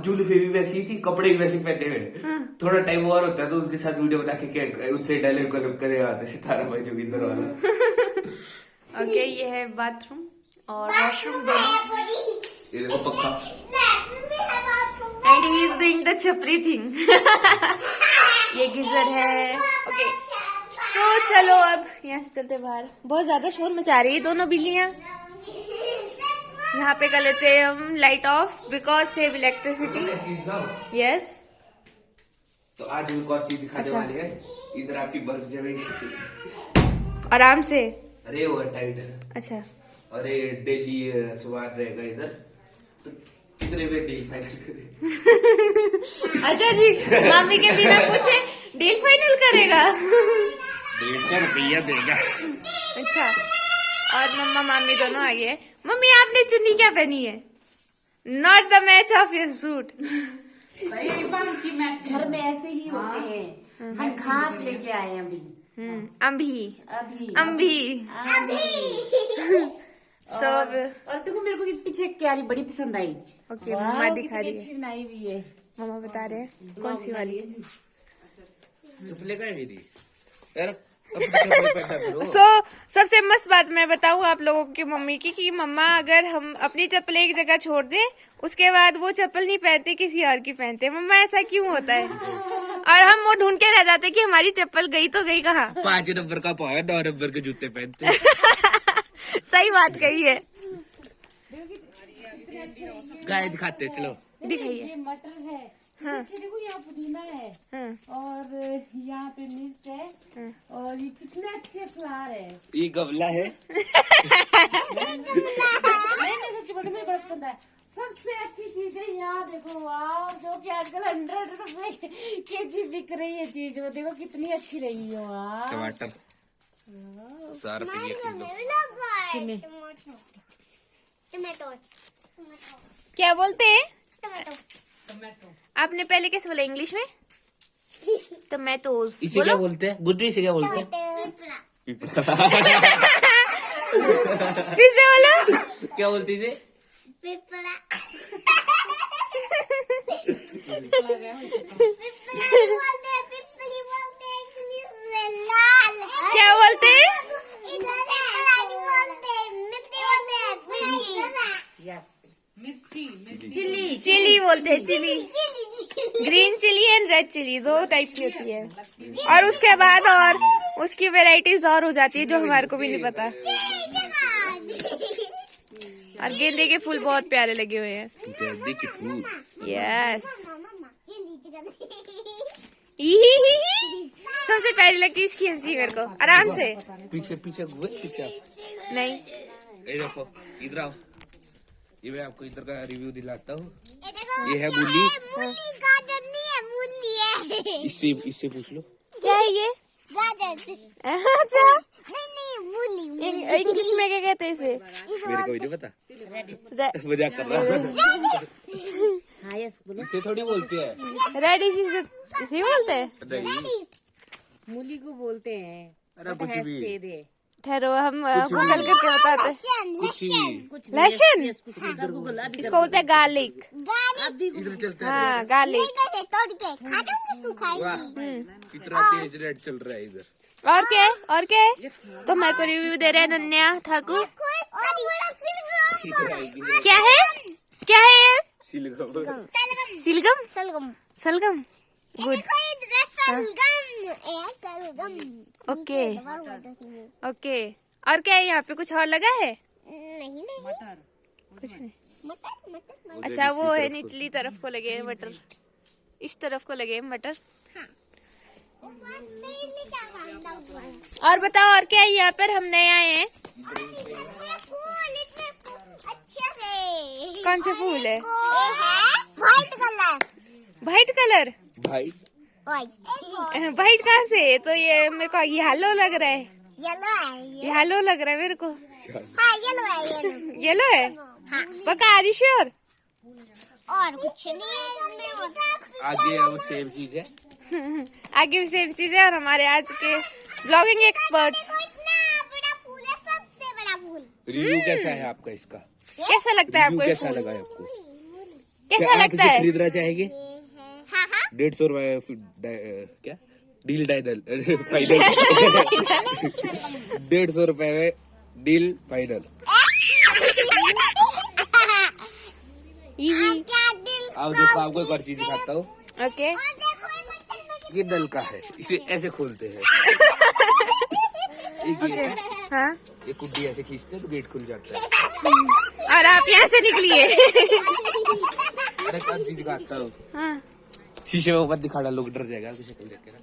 जुल्फे भी वैसी थी, कपड़े भी वैसे पहने हुए। थोड़ा टाइम और होता है तो उसके साथ वीडियो बना के उनसे डायलॉग कलेक्ट करेगा तारा भाई जोगिंदर वाला। ओके, ये है बाथरूम और वॉशरूम दोनों। ये देखो पक्का। And he is doing the छपरी थिंग। ये गीजर है। ओके, तो चलो अब यहाँ से चलते बाहर। बहुत ज्यादा शोर मचा रही है दोनों बिल्लियाँ। यहाँ पे कर लेते हैं हम light of because save electricity. Yes, तो आज एक और चीज दिखाने अच्छा। वाली है। इधर आपकी बर्फ जमेगी आराम से। अरे वो टाइट है। अच्छा, अरे डेली सवार रहेगा इधर, तो कितने में डील फाइनल करें? अच्छा जी, मामी के बिना पूछे डील फाइनल करेगा। 150 रुपया देगा। अच्छा, और मम्मा मामी दोनों आ गए। मम्मी आपने चुन्नी क्या पहनी है? Not the match of your suit. घर में ऐसे ही होते हैं। हम खास लेके आए हैं अभी। अम्भी अभी सब। और देखो मेरे को ये पीछे क्यारी बड़ी पसंद आई। ओके, मम्मा दिखा रही है। अच्छी बनाई हुई है। मम्मा बता रहे हैं कौन सी वाली। चप्पलें का है मेरी यार। सो सबसे मस्त बात मैं बताऊं आप लोगों की मम्मी की कि मम्मा अगर हम अपनी चप्पल एक जगह छोड़ दे उसके बाद वो चप्पल नहीं पहनते, किसी और की पहनते। मम्मा ऐसा क्यों होता है? और हम वो ढूंढ के रह जाते कि हमारी चप्पल गई तो गई कहाँ। 5 नंबर का पाव है, 9 नंबर के जूते पहनते। सही बात कही है। गाय दिखाते हैं, चलो दिखाइए। ये मटर है। हाँ। पीछे देखो यहाँ पुदीना है। हाँ। और यहाँ पे मिर्च है। और ये कितने अच्छे फ्लावर है। ये गमला है। नहीं सच्ची बोलते मुझे बड़ा पसंद है। सबसे अच्छी चीज है यहाँ देखो, वाह, जो कि आजकल 100 रुपए केजी बिक रही है चीज। वो देखो कितनी अच्छी रही है। वाह, टमाटर 100 रुपये किलो। क्या बोलते हैं? आपने पहले कैसे बोला इंग्लिश में? टमेटोज इसे क्या बोलते हैं? गुड्डू इसे क्या बोलते हैं? फिर से बोलो। क्या बोलती इसे? क्या बोलते हैं? चिली बोलते हैं। Chilli, green chilli and red chilli, 2 type की होती है। और उसके बाद और उसकी वेराइटीज और हो जाती है जो हमारे को भी नहीं पता। और गेंदे के फूल बहुत प्यारे लगे हुए हैं। गेंदे के फूल। यस। सबसे प्यारी लगती है इसकी हंसी मेरे को। आराम से। पीछे पीछे घूमे पीछे। नहीं, ये देखो इधर आओ, ये मैं आपको इधर का रिव्यू दिलाता हूँ। ये है मूली। गाजर नहीं है, मूली है। इससे पूछ लो क्या है ये? गाजर। अच्छा, नहीं मूली। इंग्लिश में क्या कहते हैं इसे? मेरे को भी नहीं पता, मजाक कर रहा हूँ। हाँ यस बोलो। इसे थोड़ी बोलते हैं। रेडिश इसे बोलते हैं? नहीं, मूली को बोलते हैं। अरे कुछ भी। ठहरो, हम गूगल करके बताते हैं। कुछ भी। लहसुन गूगल अभी इसको बोलते हैं गार्लिक। इधर चलते हैं। हाँ, गार्लिक। तोड़ के खा दूंगी, सुखाई। कितना तेज रेड चल रहा है इधर। और क्या है? और क्या है? तो मेरे को रिव्यू दे रहे हैं नन्या ठाकुर। और क्या है ये? सिलगम। सिलगम। सलगम सलगम। गुड। सलगम ओके ओके। और क्या है यहाँ पे? कुछ और लगा है? नहीं कुछ नहीं। मटर अच्छा वो है निचली तरफ को लगे हैं मटर, इस तरफ को लगे हैं मटर। और बताओ और क्या है यहाँ पर? हम नए आए हैं। फूल इतने अच्छे से। कौन से फूल है? White colour. White colour? भाई व्हाइट वाइट कहाँ से? तो ये मेरे को येलो लग रहा है। येलो है ये। येलो लग रहा है मेरे को। हाँ येलो है येलो। येलो है? हाँ पक्का? Are you sure? और कुछ नहीं है। आगे वो सेम चीज है। आगे भी सेम चीज है। और हमारे आज के ब्लॉगिंग एक्सपर्ट्स। इतना बड़ा फूल है, सबसे बड़ा फूल। रिव्यू कैसा है आपका इसका? कैसा लगता है रिव्यू आपको ये कैसा फूल? लगा है आपको? कैसा क्या आप लगता इसे है? खरीदना चाहेंगे? हाँ हाँ 150 रुपए क्या डील डाइडल फाइनल 150 रुपए में डील फाइनल। इजी। क्या दिल अब देखो आपको एक और चीज दिखाता हूँ। ओके। ये नल का है, इसे ऐसे खोलते हैं। एक ये है, हाँ। ये कुंडी ऐसे खींचते हैं तो गेट खुल जाता है। और आप यहाँ से निकलिए। अरे कब चीज दिखाता हूँ। हाँ। शीशे में मत दिखाना, लोग डर जाएगा आपकी शक्ल देख के ना।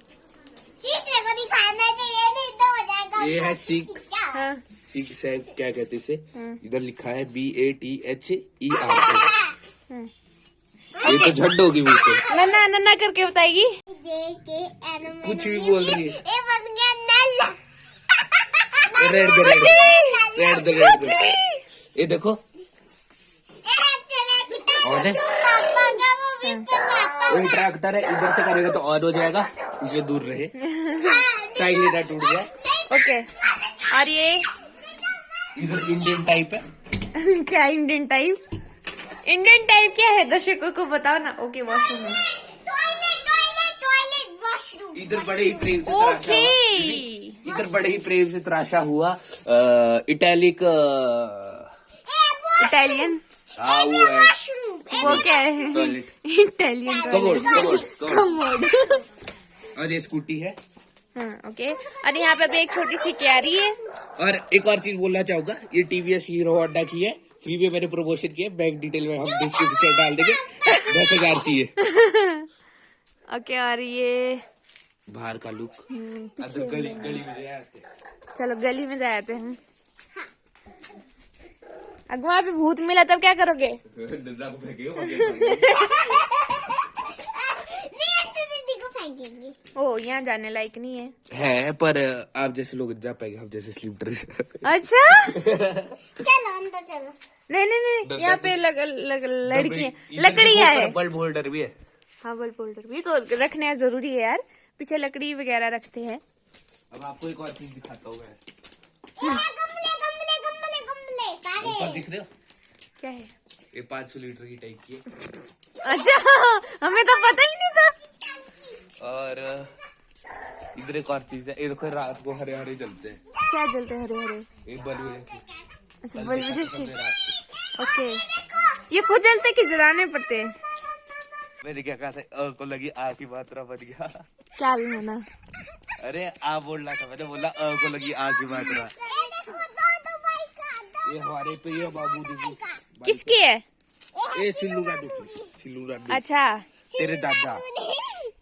शीशे को दिखाना चाहिए, नहीं तो हो जाएगा। ये है सीख। हाँ। सीख से क्या कहते हैं इसे? हम्म। इधर लिखा है BATHERA। ये तो झड्ड होगी मुझ पे। नन्ना नन्ना करके बताएगी। कुछ भी बोल रही है। ये बन गया नल। रेड दे रेड रेड दे रेड दे। ये देखो और है वो ट्रैक्टर है, इधर से करेगा तो ऑन हो जाएगा, इसलिए दूर रहे। साइड टूट गया। ओके। और ये इधर इंडियन टाइप है। क्या इंडियन टाइप? इंडियन टाइप क्या है दर्शकों को बताओ ना। ओके वॉशरूम में। इधर बड़े ही प्रेम से ओके। इधर बड़े ही प्रेम से तराशा हुआ इटैलिक। इटालियन? हाँ वो है वो क्या है? Toilet. Italian commode commode commode. Commode. और ये स्कूटी है। हाँ ओके। और यहाँ पे भी एक छोटी सी क्यारी है। और एक और चीज बोलना चाहूंगा, ये TVS हीरो होंडा की है। फ्री में मैंने प्रमोशन किया, बैंक डिटेल में हम डिस्क्रिप्शन डाल देंगे। 10,000 चाहिए। ओके। और ये बाहर का लुक। अंदर गली गली में जाते हैं। चलो गली में जाते हैं हम। अगर वहाँ पे भूत मिला तब क्या करोगे? डंडा को फेंकेगा, ओ यहाँ जाने लायक नहीं है। पर आप जैसे लोग जा पाएंगे, हम जैसे स्लीप ड्रेस। अच्छा। चलो अंदर चलो। नहीं नहीं नहीं, यहाँ पे लड़कियाँ लकड़ियाँ है। बल्ब होल्डर भी है। हाँ बल्ब होल्डर भी तो रखना जरूरी है यार, पीछे लकड़ी वगैरह रखते हैं। अब आपको एक और चीज दिखाता हूँ मैं। गमले गमले गमले गमले सारे। ऊपर दिख रहे हो? क्या है? ये 500 लीटर की टाइप की है। अच्छा हमें तो पता ही नहीं था। और इधर एक और चीज है, ये देखो रात को हरे हरे जलते हैं। क्या जलते हैं? हरे हरे? एक बल्ब जैसे। अच्छा बल्ब जैसे। रात को। ओके। ये खुद जलते कि जलाने पड़ते हैं? मैंने क्या कहा था, को लगी आ की मात्रा बन गया। क्या लेना? अरे आ बोलना था, मैंने बोला को लगी आ की मात्रा। ये हमारे पे ये बाबू दीदी। किसकी है? ये सिल्लू रानी। अच्छा।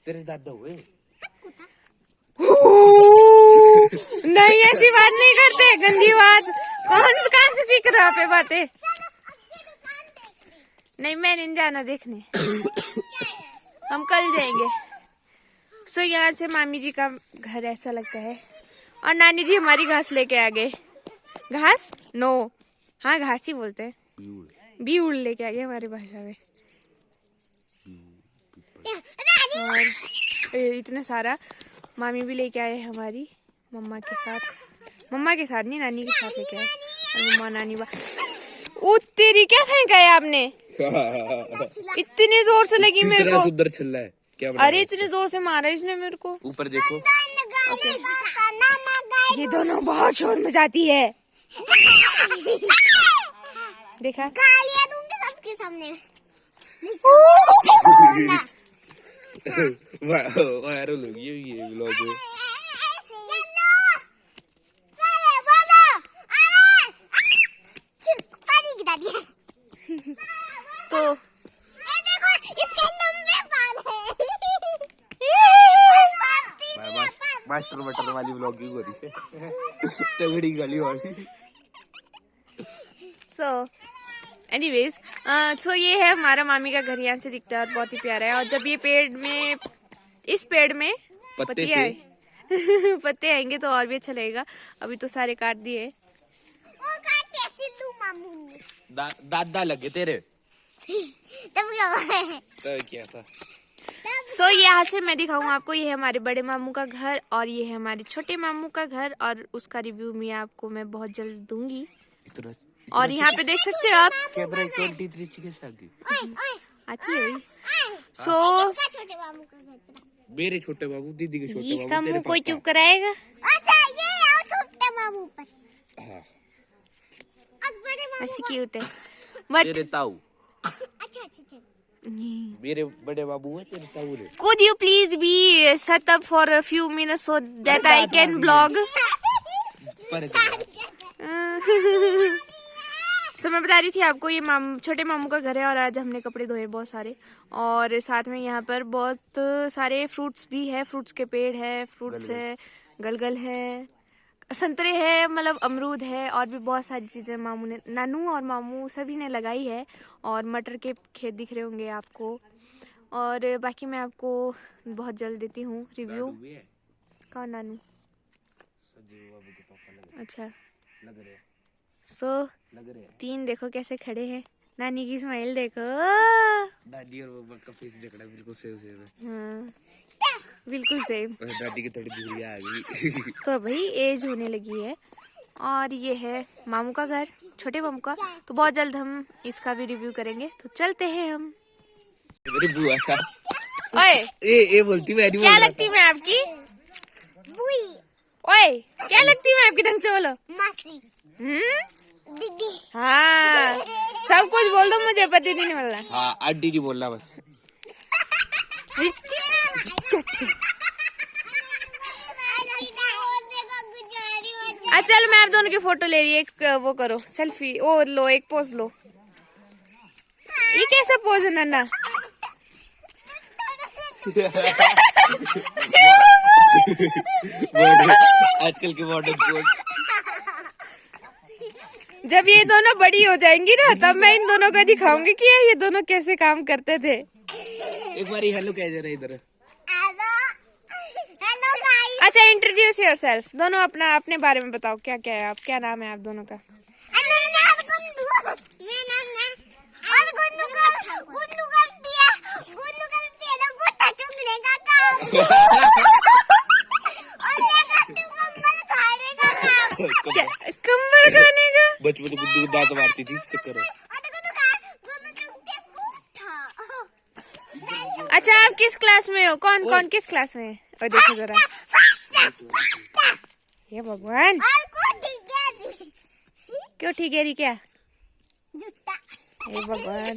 तेरे दादा हुए। नहीं ऐसी बात नहीं करते, गंदी बात। कहाँ से सीख रहे हो आप ये बातें? नहीं मैं नहीं जाना देखने। हम कल जाएंगे। सो यहाँ से मामी जी का घर ऐसा लगता है। और नानी जी हमारी घास लेके आ गए। घास? नो, हाँ घास ही बोलते हैं। बीउड़ लेके आ गए हमारी भाषा में। और इतने सारा मामी भी लेके आए हमारी मम्मा के साथ नहीं नानी के साथ लेके आए। और मम्मा नानी ओ तेरी क्या फेंका है आपने? इतने जोर से लगी मेरे को। उधर चल रहा है क्या? अरे इतने जोर से मारा इसने मेरे को। ऊपर देखो। ये दोनों बहुत शोर मचाती है। देखा गालियां दूंगी सबके सामने। वायरल हो गई ये व्लॉग। तो देखो इसके लंबे बाल हैं। मास्टर बटन वाली व्लॉगिंग हो रही है। तगड़ी गली वाली। सो एनीवेज सो ये है हमारा मामी का घर, यहाँ से दिखता है और बहुत ही प्यारा है। और जब ये पेड़ में, इस पेड़ में पत्ते आए पत्ते आएंगे तो और भी अच्छा लगेगा। अभी तो सारे काट दिए। वो काटे सिल्लू मामू ने। दादा लगे तेरे। तब क्या हुआ? तो क्या था? सो यहाँ से मैं दिखाऊंगा आपको, ये है हमारे बड़े मामू का घर और ये है हमारे छोटे मामू का घर, और उसका रिव्यू मैं आपको बहुत जल्द दूंगी। और यहाँ पे देख सकते हो आप कैमरा 23 कैसे आ गई? आती है। सो छोटे मामू का घर। मेरे छोटे बाबू, दीदी के छोटे बाबू, इसका तेरे मुंह कोई पापा। चुप कराएगा? अच्छा ये और छोटे मामू पर। हाँ। अब बड़े मामू। ऐसी क्यूट है बट तेरे ताऊ। अच्छा। मेरे बड़े बाबू है, तेरे ताऊ है। could you please be set up for a few minutes so that I can vlog? सो मैं बता रही थी आपको, ये छोटे मामू का घर है और आज हमने कपड़े धोए बहुत सारे। और साथ में यहाँ पर बहुत सारे फ्रूट्स भी है, फ्रूट्स के पेड़ है, फ्रूट्स है, गलगल है, संतरे है, मतलब अमरूद है, और भी बहुत सारी चीजें मामू ने, नानू और मामू सभी ने लगाई है। और मटर के खेत दिख रहे होंगे आपको। और बाकी मैं आपको बहुत जल्द देती हूँ रिव्यू। कौन नानू? अच्छा सो 3 देखो कैसे खड़े हैं। नानी की स्माइल देखो। दादी और बाबा का फेस देखना बिल्कुल सेम है। हाँ बिल्कुल सेम। दादी की थोड़ी दूरियां आ गई। तो भाई एज होने लगी है। और ये है मामू का घर, छोटे मामू का। तो बहुत जल्द हम इसका भी रिव्यू करेंगे। तो चलते हैं हम। मेरी बुआ सा। ओए ए बोलती मैं नहीं क्या बोल रहा लगती मैं आपकी? बुई। ओए क्या लगती मैं आपकी? ढंग से बोलो। मासी। दीदी। हाँ सब कुछ बोल दो, मुझे पति नहीं बोल रहा। हाँ आंटी जी बोलना बस। चल मैं आप दोनों की फोटो ले रही है। एक वो करो सेल्फी, ओ लो एक पोज लो। ये कैसा पोज है नन्ना? आजकल के मॉडर्न पोज। जब ये दोनों बड़ी हो जाएंगी ना, तब मैं इन दोनों को दिखाऊंगी कि ये दोनों कैसे काम करते थे। एक बार हेलो कह जरा इधर। Hello guys. अच्छा इंट्रोड्यूस योरसेल्फ। दोनों अपना अपने बारे में बताओ, क्या क्या है आप, क्या नाम है आप दोनों का? मेरा नाम गुन्नू करती है ना गुट्टा चुगने का काम। और मैं करती हूँ कंबल खाने का काम। क्या कंबल खाने का? बचपन में गुड्डू को दांत मारती थी इस चक्कर में। अच्छा आप किस क्लास में हो? कौन कौन किस क्लास में है? और देखो जरा, ये भगवान क्यों ठीक है क्या? हे भगवान।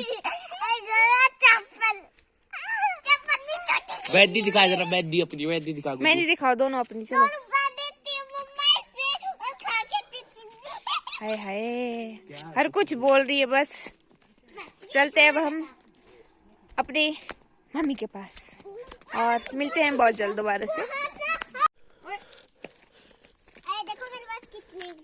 मेहंदी दिखा जरा, मेहंदी अपनी मेहंदी दिखा। मेहंदी दिखाओ दोनों अपनी। चलो हाय हाय, हर कुछ बोल रही है बस। चलते हैं अब हम अपने मम्मी के पास और मिलते हैं बहुत जल्द दोबारा से। देखो मेरे पास कितने हैं।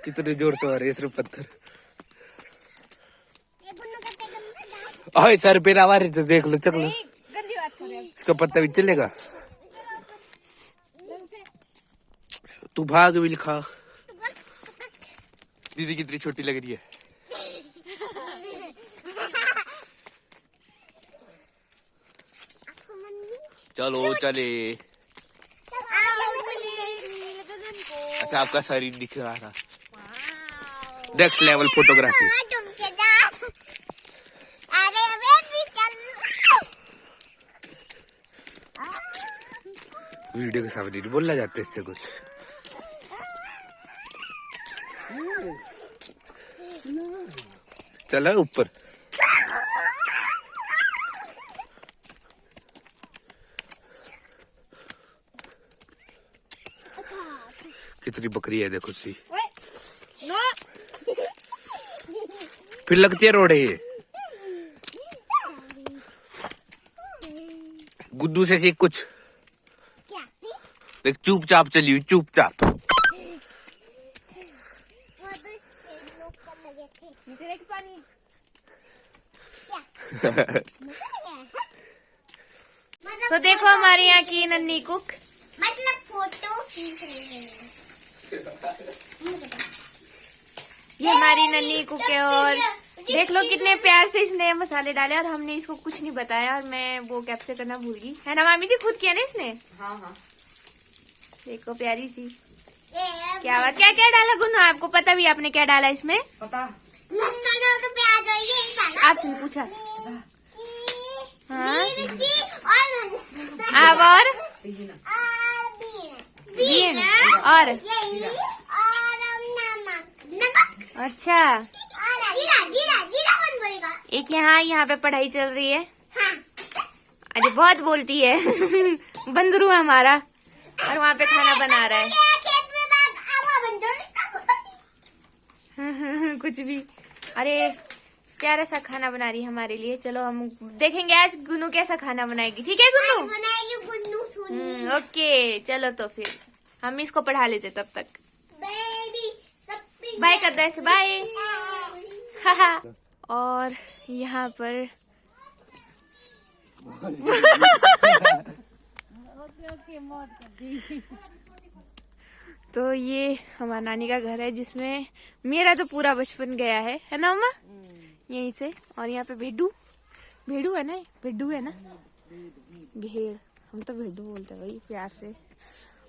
कितने जोर से आ रहे सिर्फ पत्थर। आए सर पे आवा रहे थे, देख लो चल लो। गंदी बात कर रहे हो। इसका पत्ता भी चलेगा। तू भाग भी लिखा। दीदी कितनी छोटी लग रही है। चलो चले। अच्छा आपका शरीर दिख रहा था। Next level photography. वीडियो के सामने नहीं बोलना जाते इससे कुछ। चला ऊपर। कितनी बकरी है देखो सी। फिर लगती है रोड है ये। गुड्डू से सीख कुछ। देख चुपचाप चली हुई, चुपचाप। तो देखो हमारे यहाँ की नन्ही कुक, मतलब फोटो खींच रही है। ये हमारी नन्ही कुक है। और देख लो कितने प्यार से इसने मसाले डाले और हमने इसको कुछ नहीं बताया और मैं वो कैप्चर करना भूल गई। है ना मामी जी, खुद किया ना इसने? हाँ। देखो प्यारी सी। क्या बात, क्या क्या डाला गुन्नू? आपको पता भी आपने क्या डाला इसमें? पता लहसुन और प्याज और यही डाला। आपसे नहीं पूछा। हाँ मिर्ची और अब और बीन और यही और नमक। अच्छा, और जीरा कौन बोलेगा? एक यहाँ पे पढ़ाई चल रही है। हाँ। अरे बहुत बोलती है। बंदरू है हमारा और वहाँ पे खाना बना रहा है। खेत में बाग आवा बंदर कुछ भी। अरे प्यारा सा खाना बना रही है हमारे लिए। चलो हम देखेंगे आज गुन्नू कैसा खाना बनाएगी। ठीक है गुन्नू? बनाएगी गुन्नू सुनी। ओके चलो, तो फिर हम इसको पढ़ा लेते तब तक। बेबी बाय कर दो ऐसे, बाय। और यहाँ पर तो ये हमारा नानी का घर है जिसमें मेरा तो पूरा बचपन गया है ना अम्मा? यहीं से। और यहाँ पे भेड़ू है ना, भेड़ू है ना, भेड़, हम तो भेड़ू बोलते हैं भाई प्यार से।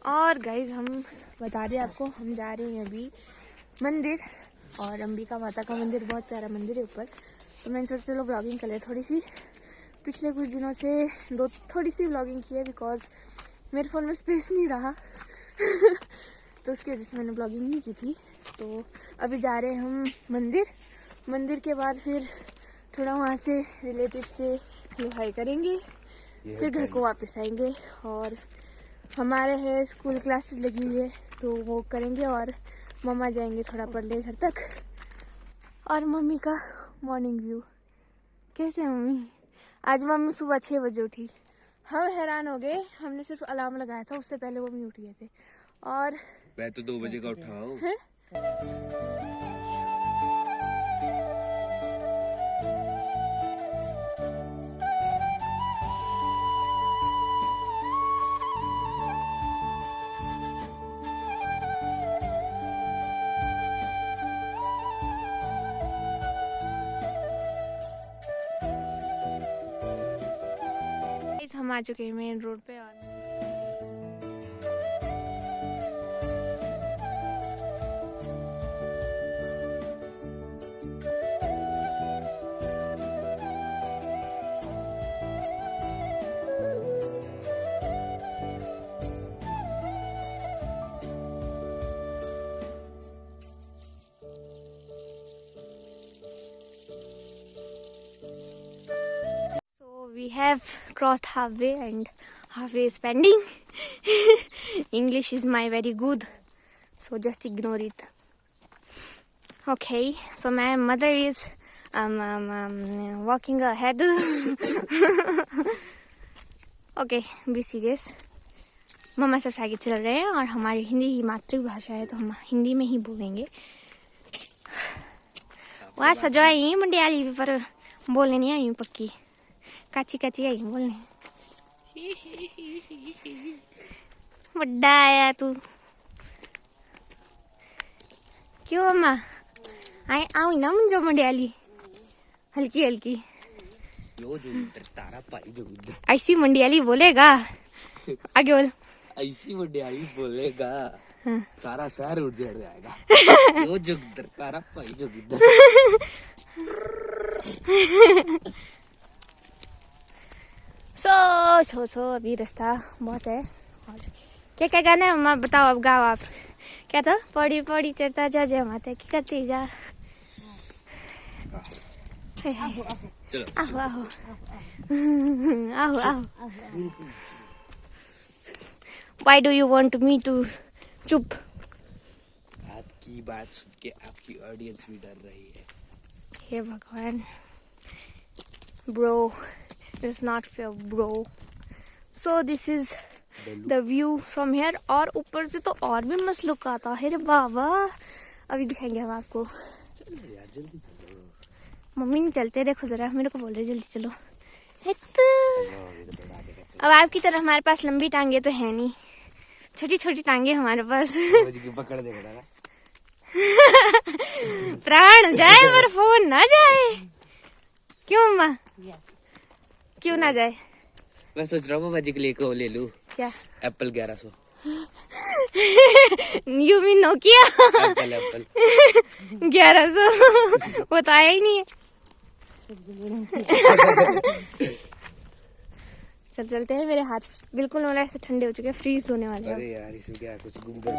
और गाइज हम बता दें आपको, हम जा रहे हैं अभी मंदिर, और अंबिका माता का मंदिर बहुत प्यारा मंदिर है ऊपर। तो मैंने सोचा चलो ब्लॉगिंग कर ले थोड़ी सी। पिछले कुछ दिनों से थोड़ी सी ब्लॉगिंग की है बिकॉज मेरे फ़ोन में स्पेस नहीं रहा। तो उसकी वजह से मैंने ब्लॉगिंग नहीं की थी। तो अभी जा रहे हैं हम मंदिर के बाद फिर थोड़ा वहाँ से रिलेटिव से हाई करेंगे, फिर घर को वापस आएंगे। और हमारे है स्कूल क्लासेस लगी हुई है तो वो करेंगे, और मम्मा जाएंगे थोड़ा पढ़ने घर तक। और मम्मी का मॉर्निंग व्यू कैसे है मम्मी? आज मम्मी सुबह 6 बजे उठी। हम हैरान हो गए, हमने सिर्फ अलार्म लगाया था, उससे पहले वो भी उठ गए थे। और मैं तो 2 बजे का उठा हूँ। हम आ चुके हैं मेन रोड पे। और we have crossed halfway and halfway is pending. English is my very good, so just ignore it. Okay, so my mother is walking ahead. Okay, be serious. मम्मा सबसे आगे चल रहे हैं और हमारी हिंदी ही मातृभाषा है तो हम हिंदी में ही बोलेंगे। वहाँ सजाई मंडियाली भी पर बोलने नहीं आई पक्की, काची आई बोलने। बड्डा आया तू। क्यों अम्मा? आऊ ना मुझे मंडियाली हल्की हल्की। तारा पाई जो ऐसी मंडियाली बोलेगा। आगे बोल। ऐसी मंडियाली बोलेगा। हाँ। सारा शहर उठ जाएगा। यो जोगिंदर तारा पाई जोगिंदर। सो अभी रास्ता बहुत है और क्या क्या गाना है मम्मा बताओ, अब गाओ आप। क्या था? पौड़ी पौड़ी चढ़ता जा जय माता की करती जा। चलो आहो आहो आहो आहो। Why do you want me to चुप? आपकी बात सुन के आपकी ऑडियंस भी डर रही है। हे भगवान, bro, it's not fair, bro. So this is the view from here. और ऊपर से तो और भी मस्त लुक आता है रे बाबा। अभी दिखाएंगे हम आपको। यार जल्दी चलो। मम्मी नहीं चलते, देखो जरा, मेरे को बोल रहे जल्दी चलो। अब आपकी तरह हमारे पास लंबी टांगे तो है नहीं, छोटी छोटी टांगे हमारे पास। पकड़ देगा ना। प्राण जाए पर फोन ना जाए। क्यों अम्मा? क्यों ना जाए? मैं सोच रहा हूँ बाजी के लिए को ले लूँ। क्या? Apple 1100। You mean Nokia? Apple 1100 वो तो आया ही नहीं है। चल चलते हैं, मेरे हाथ बिल्कुल वाला ऐसे ठंडे हो चुके हैं, फ्रीज होने वाले हैं। अरे यार इसमें क्या कुछ गुम कर।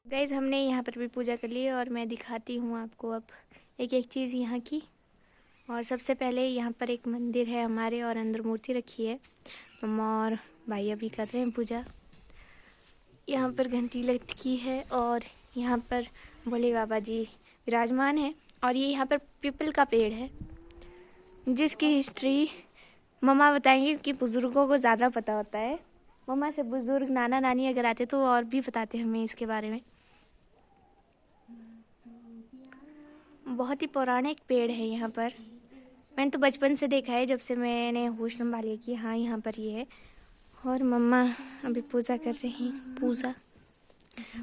गाइज हमने यहाँ पर भी पूजा कर ली और मैं दिखाती हूँ आपको अब एक एक चीज़ यहाँ की। और सबसे पहले यहाँ पर एक मंदिर है हमारे और अंदर मूर्ति रखी है। मम्मा और भाई अभी कर रहे हैं पूजा। यहाँ पर घंटी लटकी है और यहाँ पर भोले बाबा जी विराजमान है। और ये यहाँ पर पीपल का पेड़ है जिसकी हिस्ट्री मम्मा बताएंगे क्योंकि बुज़ुर्गों को ज़्यादा पता होता है। मम्मा से बुज़ुर्ग नाना नानी अगर आते तो और भी बताते हमें इसके बारे में। बहुत ही पौराणिक पेड़ है यहाँ पर। मैंने तो बचपन से देखा है जब से मैंने होश संभाली कि हाँ यहाँ पर ये है। और मम्मा अभी पूजा कर रही हैं। पूजा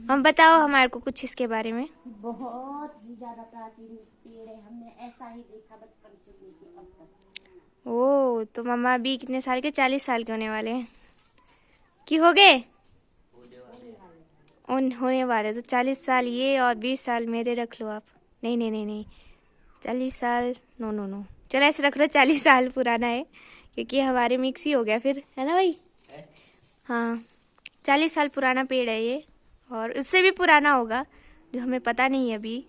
हम बताओ हमारे को कुछ इसके बारे में। बहुत ही ज्यादा प्राचीन पेड़ है, हमने ऐसा ही देखा बचपन से लेके अब तक। ओ तो मम्मा अभी कितने साल के? 40 साल के होने वाले हैं कि हो गए? होने वाले तो 40 साल ये और 20 साल मेरे रख लो आप। नहीं नहीं नहीं नहीं 40 साल नो चलो ऐसे रख लो 40 साल पुराना है क्योंकि हमारे मिक्स ही हो गया फिर, है ना भाई? हाँ 40 साल पुराना पेड़ है ये और उससे भी पुराना होगा जो हमें पता नहीं है अभी।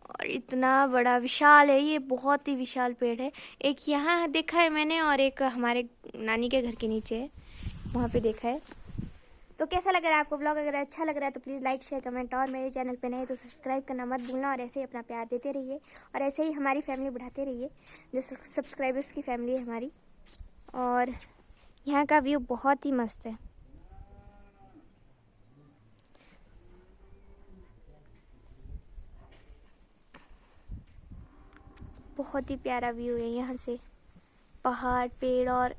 और इतना बड़ा विशाल है ये, बहुत ही विशाल पेड़ है। एक यहाँ देखा है मैंने और एक हमारे नानी के घर के नीचे है, वहाँ पे देखा है। तो कैसा लग रहा है आपको ब्लॉग? अगर अच्छा लग रहा है तो प्लीज़ लाइक शेयर कमेंट और मेरे चैनल पे नए तो सब्सक्राइब करना मत भूलना। और ऐसे ही अपना प्यार देते रहिए और ऐसे ही हमारी फैमिली बढ़ाते रहिए जो सब्सक्राइबर्स की फैमिली है हमारी। और यहाँ का व्यू बहुत ही मस्त है। बहुत ही प्यारा व्यू है यहाँ से, पहाड़ पेड़ और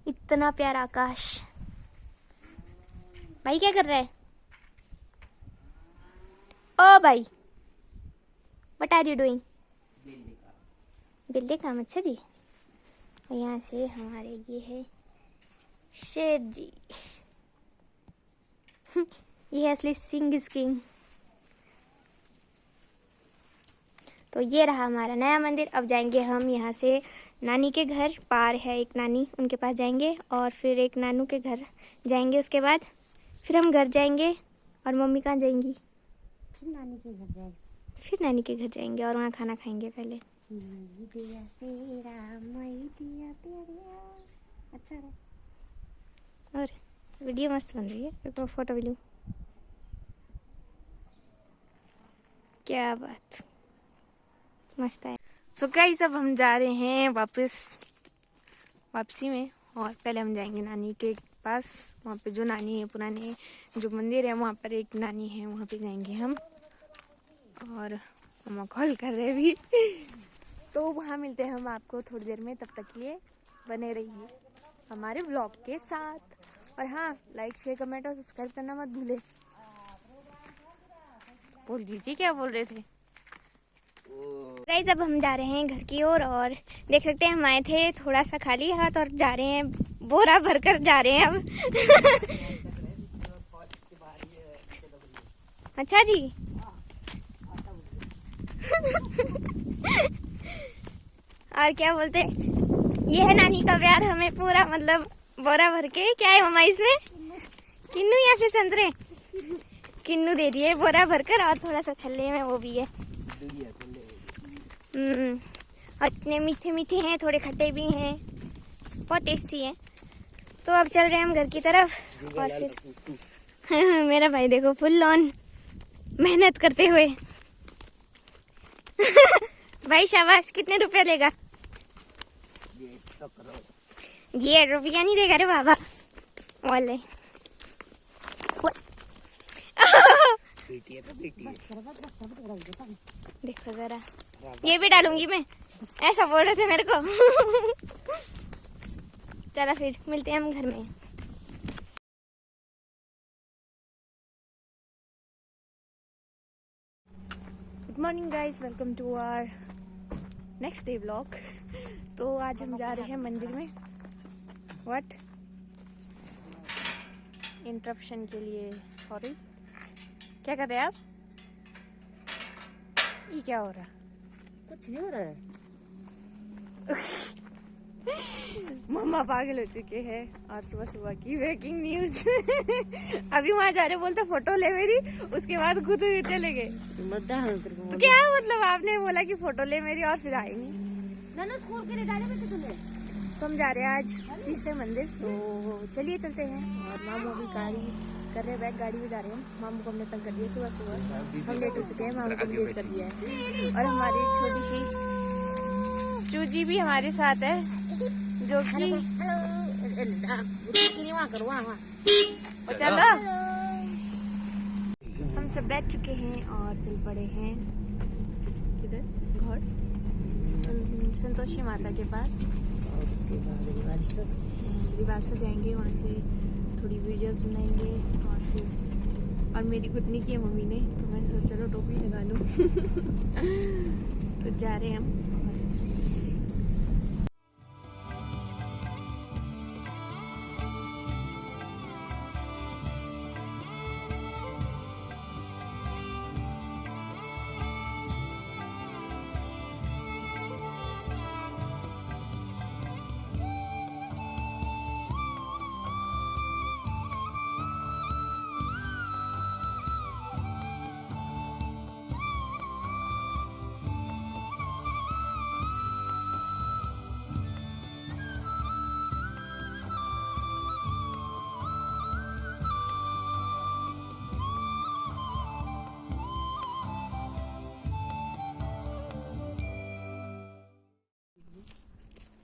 इतना प्यारा आकाश। भाई क्या कर रहा है? ओ भाई व्हाट आर यू डूइंग? बिल्ली काम। अच्छा जी। और यहाँ से हमारे ये है शेर जी ये है असली सिंह इज किंग। तो ये रहा हमारा नया मंदिर। अब जाएंगे हम यहाँ से नानी के घर, पार है एक नानी, उनके पास जाएंगे और फिर एक नानू के घर जाएंगे। उसके बाद फिर हम घर जाएंगे। और मम्मी कहाँ जाएंगी? फिर नानी के घर जाए, फिर नानी के घर जाएंगे और वहाँ खाना खाएंगे पहले। दिया सेरा मई दिया प्यारिया। अच्छा है। और वीडियो मस्त बन रही है, तो फोटो भी लूँ। क्या बात, मस्त है। सो गाइस अब हम जा रहे हैं वापसी में। और पहले हम जाएंगे नानी के पास, वहाँ पे जो नानी है पुराने जो मंदिर है वहाँ पर एक नानी है, वहाँ पे जाएंगे हम। और मम्मा कॉल कर रहे भी तो वहाँ मिलते हैं हम आपको थोड़ी देर में। तब तक के लिए बने रहिए हमारे ब्लॉग के साथ। और हाँ लाइक शेयर कमेंट और सब्सक्राइब करना मत भूले। बोल दीजिए क्या बोल रहे थे। गाइस अब हम जा रहे हैं घर की ओर और देख सकते हैं हम आए थे थोड़ा सा खाली हाथ और जा रहे हैं बोरा भरकर जा रहे हैं अब अच्छा जी और क्या बोलते, ये है नानी का प्यार हमें पूरा मतलब बोरा भर के। क्या है मम्मा इसमें? किन्नू या फिर संतरे? किन्नू दे दिए बोरा भरकर और थोड़ा सा थल्ले में वो भी है। और इतने मीठे मीठे हैं, थोड़े खट्टे भी हैं, बहुत टेस्टी है। तो अब चल रहे हैं हम घर की तरफ। और फिर मेरा भाई देखो फुल ऑन मेहनत करते हुए भाई शाबाश। कितने रुपए लेगा? ये रुपया नहीं देगा रे बाबा वाले। देखो जरा, ये भी डालूंगी मैं, ऐसा बोल रहे थे मेरे को चलो फिर मिलते हैं हम घर में। Good morning guys, welcome to our next day blog. तो आज हम जा रहे हैं मंदिर में। व्हाट इंटरप्शन के लिए सॉरी। क्या कर रहे हैं आप? ये क्या हो रहा है? कुछ नहीं हो रहा है। मम्मा पागल हो चुके हैं और सुबह सुबह की ब्रेकिंग न्यूज। अभी वहाँ जा रहे बोलते फोटो ले मेरी, उसके बाद खुद चले गए। तो क्या मतलब आपने बोला कि फोटो ले मेरी और फिर आएंगे। स्कूल के लिए डाले बच्चे तुम्हें। तो हम जा रहे हैं आज तीसरे मंदिर, तो चलिए चलते हैं। और मामू अभी गाड़ी कर रहे हैं, बैग गाड़ी में जा रहे हैं। मामू को हमने तंग कर दिया सुबह सुबह, हम लेट हो चुके हैं, मामू को लेट कर दिया है। और हमारी छोटी सी चूजी भी हमारे साथ है, जो कि चलो हम सब बैठ चुके हैं और चल पड़े हैं किधर घर संतोषी माता के पास। और उसके बाद रिवालसर जाएंगे, वहाँ से थोड़ी वीडियोस बनाएंगे और फिर। और मेरी गुदनी की है मम्मी ने, तो मैंने सोचा चलो टोपी लगा लूँ। तो जा रहे हैं हम।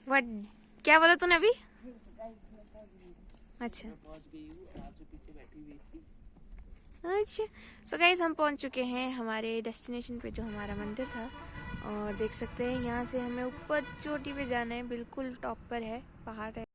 What? क्या बोला तूने अभी? अच्छा अच्छा। सो गाइस हम पहुंच चुके हैं हमारे डेस्टिनेशन पे, जो हमारा मंदिर था। और देख सकते हैं यहाँ से हमें ऊपर चोटी पे जाना है, बिल्कुल टॉप पर है, पहाड़ है।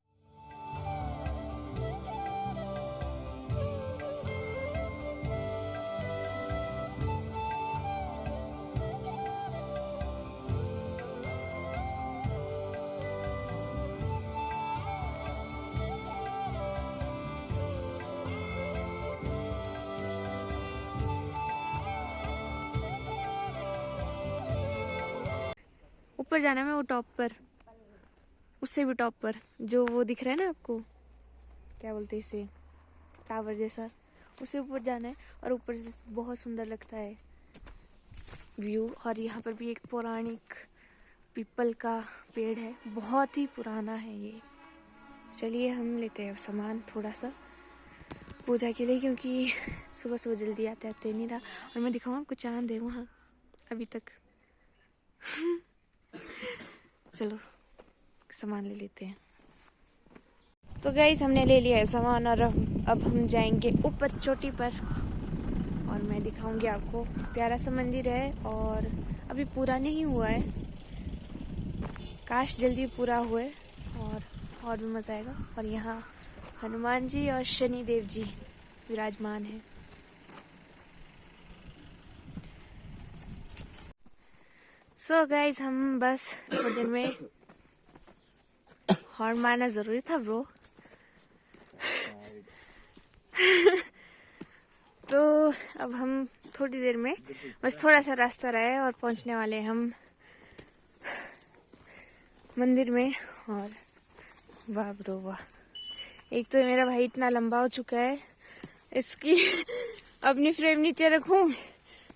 ऊपर जाना है, वो टॉप पर, उससे भी टॉप पर, जो वो दिख रहा है ना आपको, क्या बोलते हैं इसे, टावर जैसा, उससे ऊपर जाना है। और ऊपर से बहुत सुंदर लगता है व्यू। और यहाँ पर भी एक पौराणिक पीपल का पेड़ है, बहुत ही पुराना है ये। चलिए हम लेते हैं सामान थोड़ा सा पूजा के लिए, क्योंकि सुबह सुबह जल्दी आते नहीं रहा। और मैं दिखाऊँ आपको, चांद है वहाँ अभी तक। चलो सामान ले लेते हैं। तो गाइस हमने ले लिया है सामान, और अब हम जाएंगे ऊपर चोटी पर। और मैं दिखाऊंगी आपको, प्यारा सा मंदिर है और अभी पूरा नहीं हुआ है, काश जल्दी पूरा हुए और भी मजा आएगा। और यहाँ हनुमान जी और शनि देव जी विराजमान हैं। सो गाइस हम बस थोड़ी देर में, हॉर्न मारना जरूरी था ब्रो। तो अब हम थोड़ी देर में, बस थोड़ा सा रास्ता रहा है और पहुंचने वाले हम मंदिर में। और वाह ब्रो वाह, एक तो मेरा भाई इतना लंबा हो चुका है, इसकी अपनी फ्रेम नीचे रखूं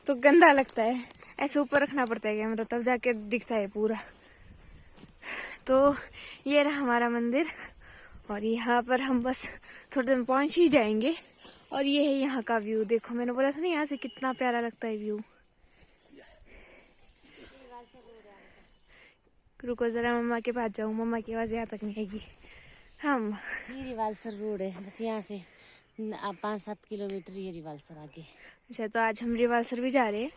तो गंदा लगता है, ऐसे ऊपर रखना पड़ता है कैमरा, तब जाके दिखता है पूरा। तो ये रहा हमारा मंदिर, और यहाँ पर हम बस थोड़ी देर में पहुंच ही जाएंगे। और ये है यहाँ का व्यू, देखो मैंने बोला था ना यहाँ से कितना प्यारा लगता है व्यू। रुको जरा मम्मा के पास जाऊँ, मम्मा की आवाज यहाँ तक नहीं आएगी। हम ये रिवालसर रोड है, बस यहाँ से 5-7 किलोमीटर ये रिवालसर आगे। अच्छा, तो आज हम रिवालसर भी जा रहे हैं।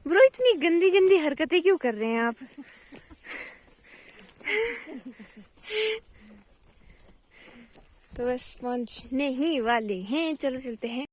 ब्रो इतनी गंदी गंदी हरकतें क्यों कर रहे हैं आप? तो बस पहुंचने ही वाले हैं, चलो चलते हैं।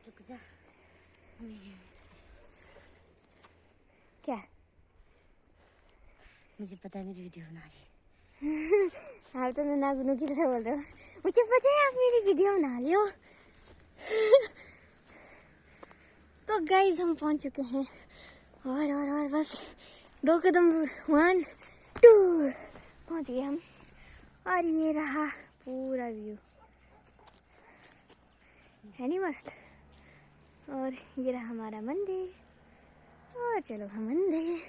रुक जा। क्या? मुझे पता है मेरी वीडियो बना रही है। आप तो नागुनों की तरह बोल रहे हो। मुझे पता है आप मेरी वीडियो बना लियो। तो गाइस हम पहुंच चुके हैं और बस 2 कदम 1 2 पहुंच गए हम। और ये रहा पूरा व्यू, है नहीं मस्त। और ये रहा हमारा मंदिर। और चलो हम मंदिर।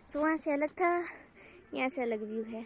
तो वहाँ से अलग था, यहाँ से अलग व्यू है।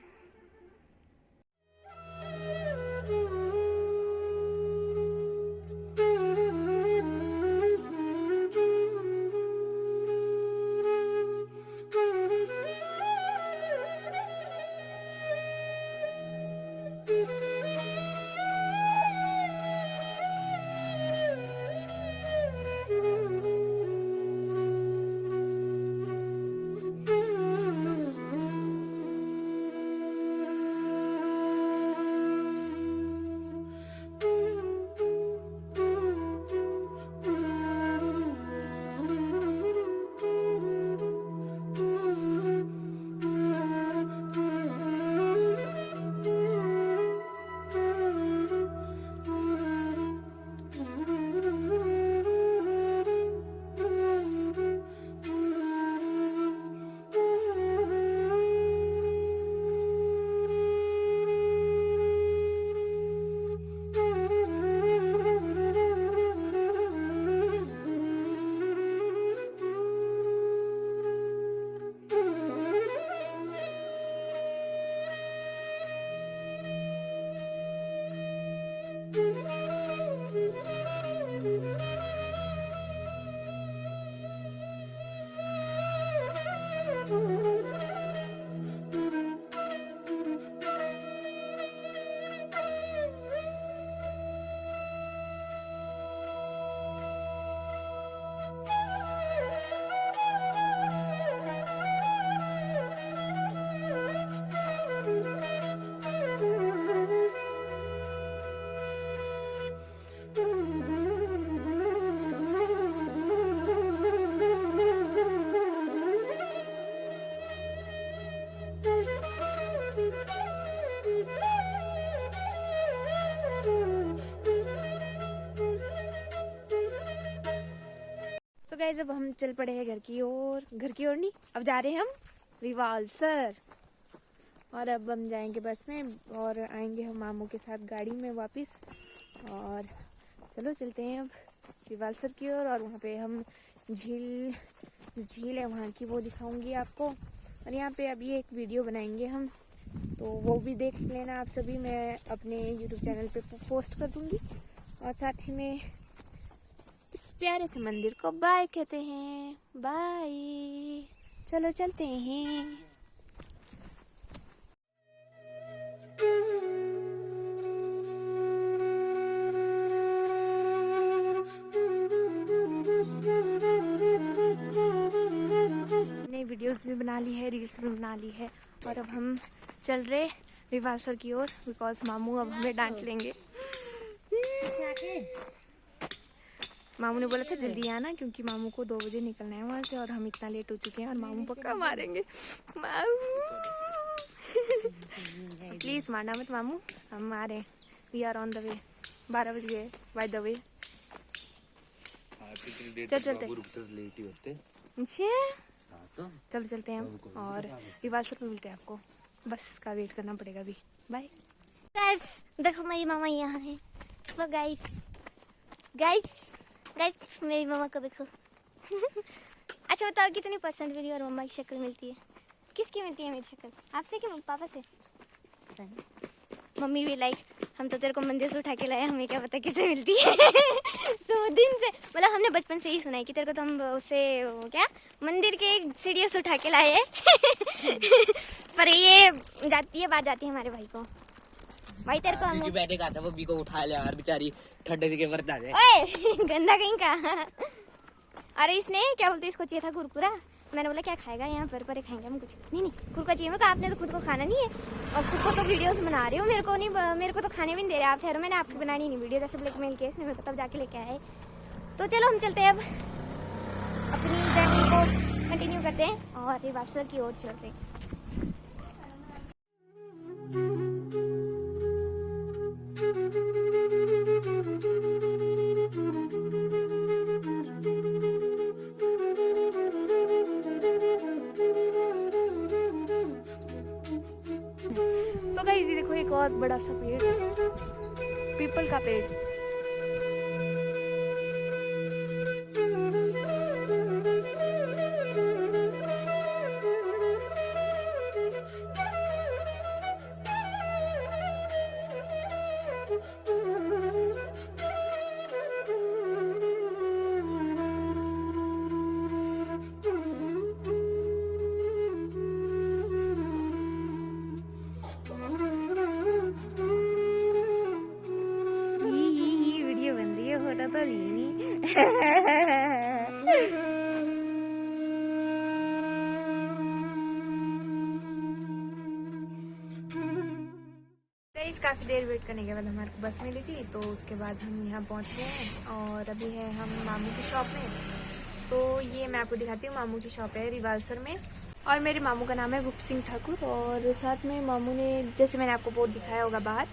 गाइस अब हम चल पड़े हैं घर की ओर नहीं, अब जा रहे हैं हम रिवाल्सर। और अब हम जाएंगे बस में और आएंगे हम मामू के साथ गाड़ी में वापस। और चलो चलते हैं अब रिवाल्सर की ओर। और वहाँ पे हम झील है वहाँ की वो दिखाऊंगी आपको। और यहाँ पे अभी एक वीडियो बनाएंगे हम, तो वो भी देख लेना आप सभी। मैं अपने YouTube चैनल पे पोस्ट कर दूँगी। और साथ ही में इस प्यारे से मंदिर को बाय कहते हैं। बाय, चलो चलते हैं। नई वीडियोस भी बना ली है, रील्स भी बना ली है। और अब हम चल रहे रिवाल्सर की ओर, बिकॉज मामू अब हमें डांट लेंगे। मामू ने बोला था जल्दी आना, क्योंकि मामू को 2 बजे निकलना है वहाँ से। और हम इतना लेट हो चुके हैं और मामू पक्का मारेंगे। मामू प्लीज मारना मत मामू, हम आ रहे हैं। We are on the way. 12 बज गए बाय द वे। चल चलते चलो चलते हैं हम। और रिवाल्सर में मिलते हैं आपको। बस का वेट करना पड़ेगा अभी। बाय गाइस, देखो मेरी मामा यहाँ है। तो गाइस मेरी मामा को देखो। अच्छा बताओ कितनी % मेरी और मम्मा की शक्ल मिलती है? किसकी मिलती है मेरी शक्ल? आपसे कि पापा से? मम्मी भी लाइक हम तो तेरे को मंदिर से उठा के लाए, हमें क्या पता किसे मिलती है। तो दिन से मतलब हमने बचपन से ही सुना है कि तेरे को तो हम उससे क्या मंदिर के सीढ़ियों से उठा के लाए हैं। पर ये बात जाती है हमारे भाई को। भाई तेरे को क्योंकि बैठे कहा था वो बी को उठा ले यार, बेचारी ठंडे से के वर्त आ जाए। ओए गंदा कहीं का। अरे इसने क्या बोलते इसको चाहिए था कुरकुरा। मैंने बोला क्या खाएगा, यहाँ पर खाएंगे हम कुछ नहीं। कुरकुरा चाहिए मेरे को। आपने तो खुद को खाना नहीं है और खुद को तो वीडियोस बना रहे हो, मेरे को नहीं, मेरे को तो खाने भी नहीं दे रहे आप। ठहरो, मैंने आपकी बनानी नहीं वीडियो, जैसे ब्लैकमेल केस में मेरे को तब जाके लेके आए। तो चलो हम चलते हैं अब अपनी जर्नी को कंटिन्यू करते हैं और रिवासर की ओर चलते हैं। सो गाइस ये देखो एक और बड़ा सा पेड़, पीपल का पेड़। वीडियो बन रही है, फोटो तो ली नहीं। काफ़ी देर वेट करने के बाद हमारे को बस मिली थी, तो उसके बाद हम यहाँ पहुँच गए हैं और अभी है हम मामू की शॉप में। तो ये मैं आपको दिखाती हूँ, मामू की शॉप है रिवालसर में और मेरे मामू का नाम है गुप्त सिंह ठाकुर। और साथ में मामू ने, जैसे मैंने आपको बोर्ड दिखाया होगा बाहर,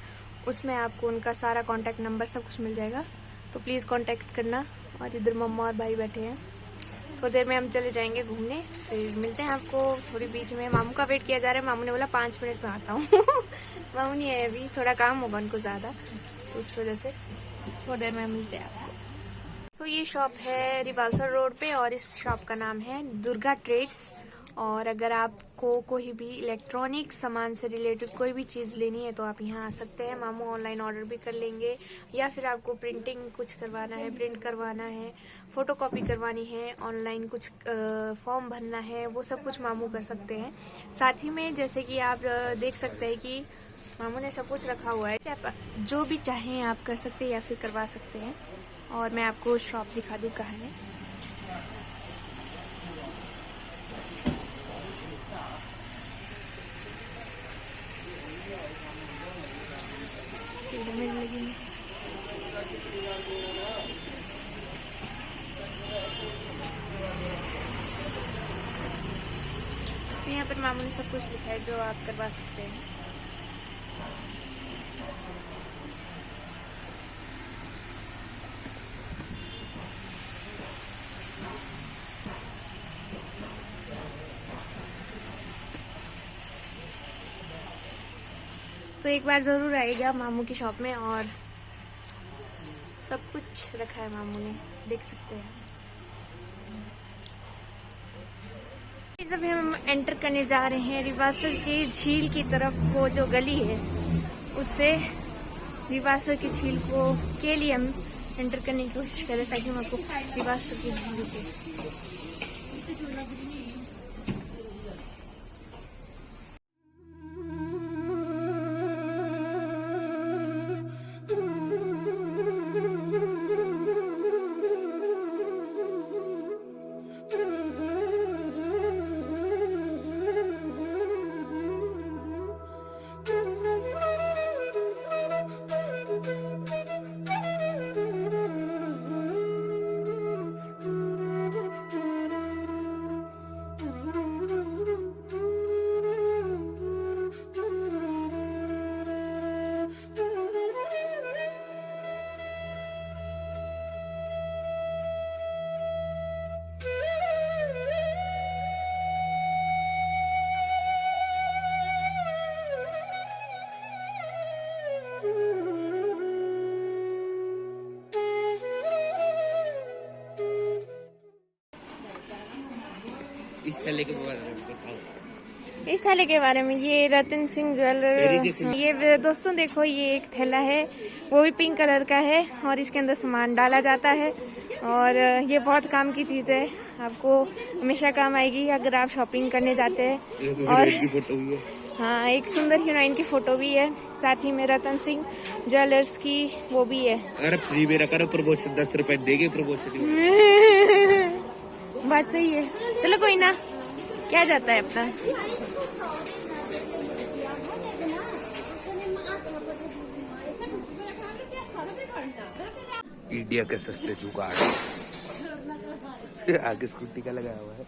उसमें आपको उनका सारा कॉन्टैक्ट नंबर सब कुछ मिल जाएगा, तो प्लीज़ कॉन्टैक्ट करना। और इधर मम्मा और भाई बैठे हैं। थोड़ी देर में हम चले जाएंगे घूमने, तो मिलते हैं आपको थोड़ी बीच में। मामू का वेट किया जा रहा है, मामू ने बोला 5 मिनट में आता हूँ। मामू नहीं है अभी, थोड़ा काम होगा उनको ज़्यादा, तो उस वजह से थोड़ी देर में मिलते हैं आपको। सो ये शॉप है रिवालसर रोड पे और इस शॉप का नाम है दुर्गा ट्रेड्स। और अगर आपको कोई भी इलेक्ट्रॉनिक सामान से रिलेटेड कोई भी चीज़ लेनी है तो आप यहाँ आ सकते हैं। मामू ऑनलाइन ऑर्डर भी कर लेंगे, या फिर आपको प्रिंटिंग कुछ करवाना है, प्रिंट करवाना है, फोटोकॉपी करवानी है, ऑनलाइन कुछ फॉर्म भरना है, वो सब कुछ मामू कर सकते हैं। साथ ही में जैसे कि आप देख सकते हैं कि मामू ने सब कुछ रखा हुआ है, जो भी चाहें आप कर सकते हैं या फिर करवा सकते हैं। और मैं आपको शॉप दिखा दूँ कहाँ है। यहाँ पर मामू ने सब कुछ लिखा है जो आप करवा सकते हैं। तो एक बार ज़रूर आइएगा मामू की शॉप में, और सब कुछ रखा है मामू ने, देख सकते हैं। जब हम एंटर करने जा रहे हैं रिवासर के झील की तरफ, वो जो गली है उससे रिवासर की झील के लिए हम एंटर करने की कोशिश कर रहे हैं, ताकि हम आपको रिवासर की झील दिखे। इस थैले के बारे में, ये रतन सिंह ज्वेलर, ये दोस्तों देखो ये एक थैला है, वो भी पिंक कलर का है और इसके अंदर सामान डाला जाता है। और ये बहुत काम की चीज़ है, आपको हमेशा काम आएगी अगर आप शॉपिंग करने जाते हैं। और हाँ, एक सुंदर हीरोइन की फोटो भी है। साथ ही में रतन सिंह ज्वेलर्स की वो भी है। अरे फ्री में रखा, प्रमोशन 10 रुपए देंगे प्रमोशन। बात सही है, चलो कोई ना, क्या जाता है अपना। इंडिया के सस्ते जुगाड़। आगे स्कूटी का लगाया हुआ है।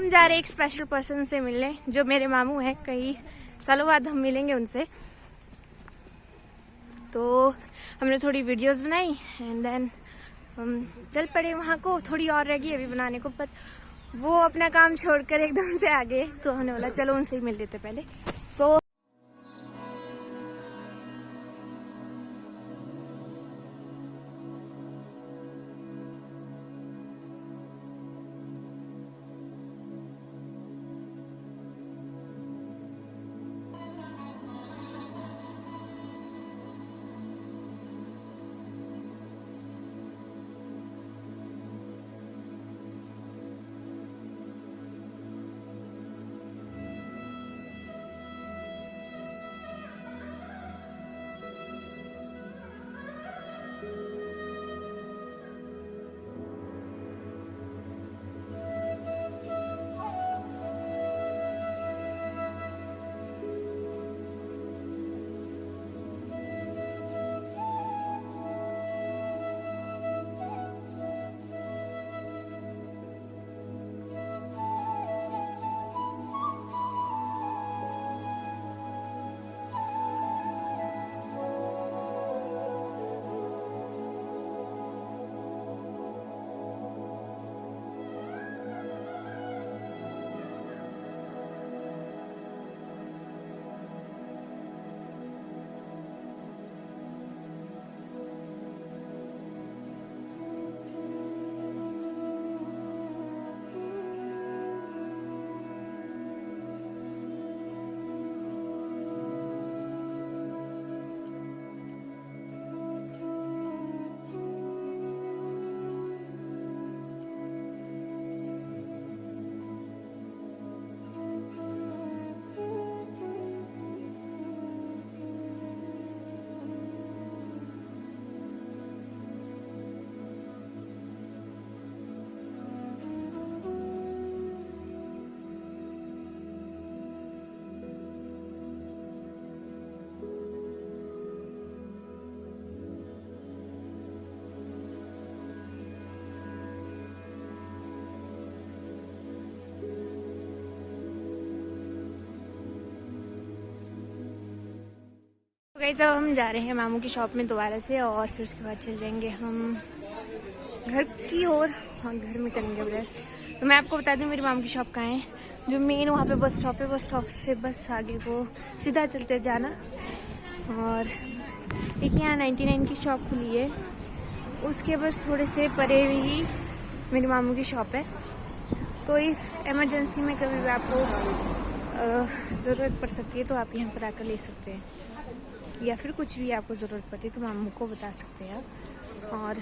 हम जा रहे हैं एक स्पेशल पर्सन से मिलने, जो मेरे मामू हैं। कई सालों बाद हम मिलेंगे उनसे। तो हमने थोड़ी वीडियोस बनाई एंड देन हम चल पड़े वहाँ को। थोड़ी और रह गई अभी बनाने को, पर वो अपना काम छोड़कर एकदम से आ गए, तो हमने बोला चलो उनसे ही मिल लेते पहले। सो गाइस अब हम जा रहे हैं मामू की शॉप में दोबारा से, और फिर उसके बाद चल जाएंगे हम घर की ओर। हाँ, घर में करेंगे ब्रेस्ट। तो मैं आपको बता दूं मेरी मामू की शॉप कहाँ है। जो मेन वहाँ पे बस स्टॉप है, बस स्टॉप से बस आगे को सीधा चलते जाना। और एक यहाँ 99 की शॉप खुली है, उसके बस थोड़े से परे ही मेरी मामू की शॉप है। तो इफ इमरजेंसी में कभी भी आपको ज़रूरत पड़ सकती है तो आप यहाँ पर आकर ले सकते हैं, या फिर कुछ भी आपको ज़रूरत पड़ती है तो मामू को बता सकते हैं आप। और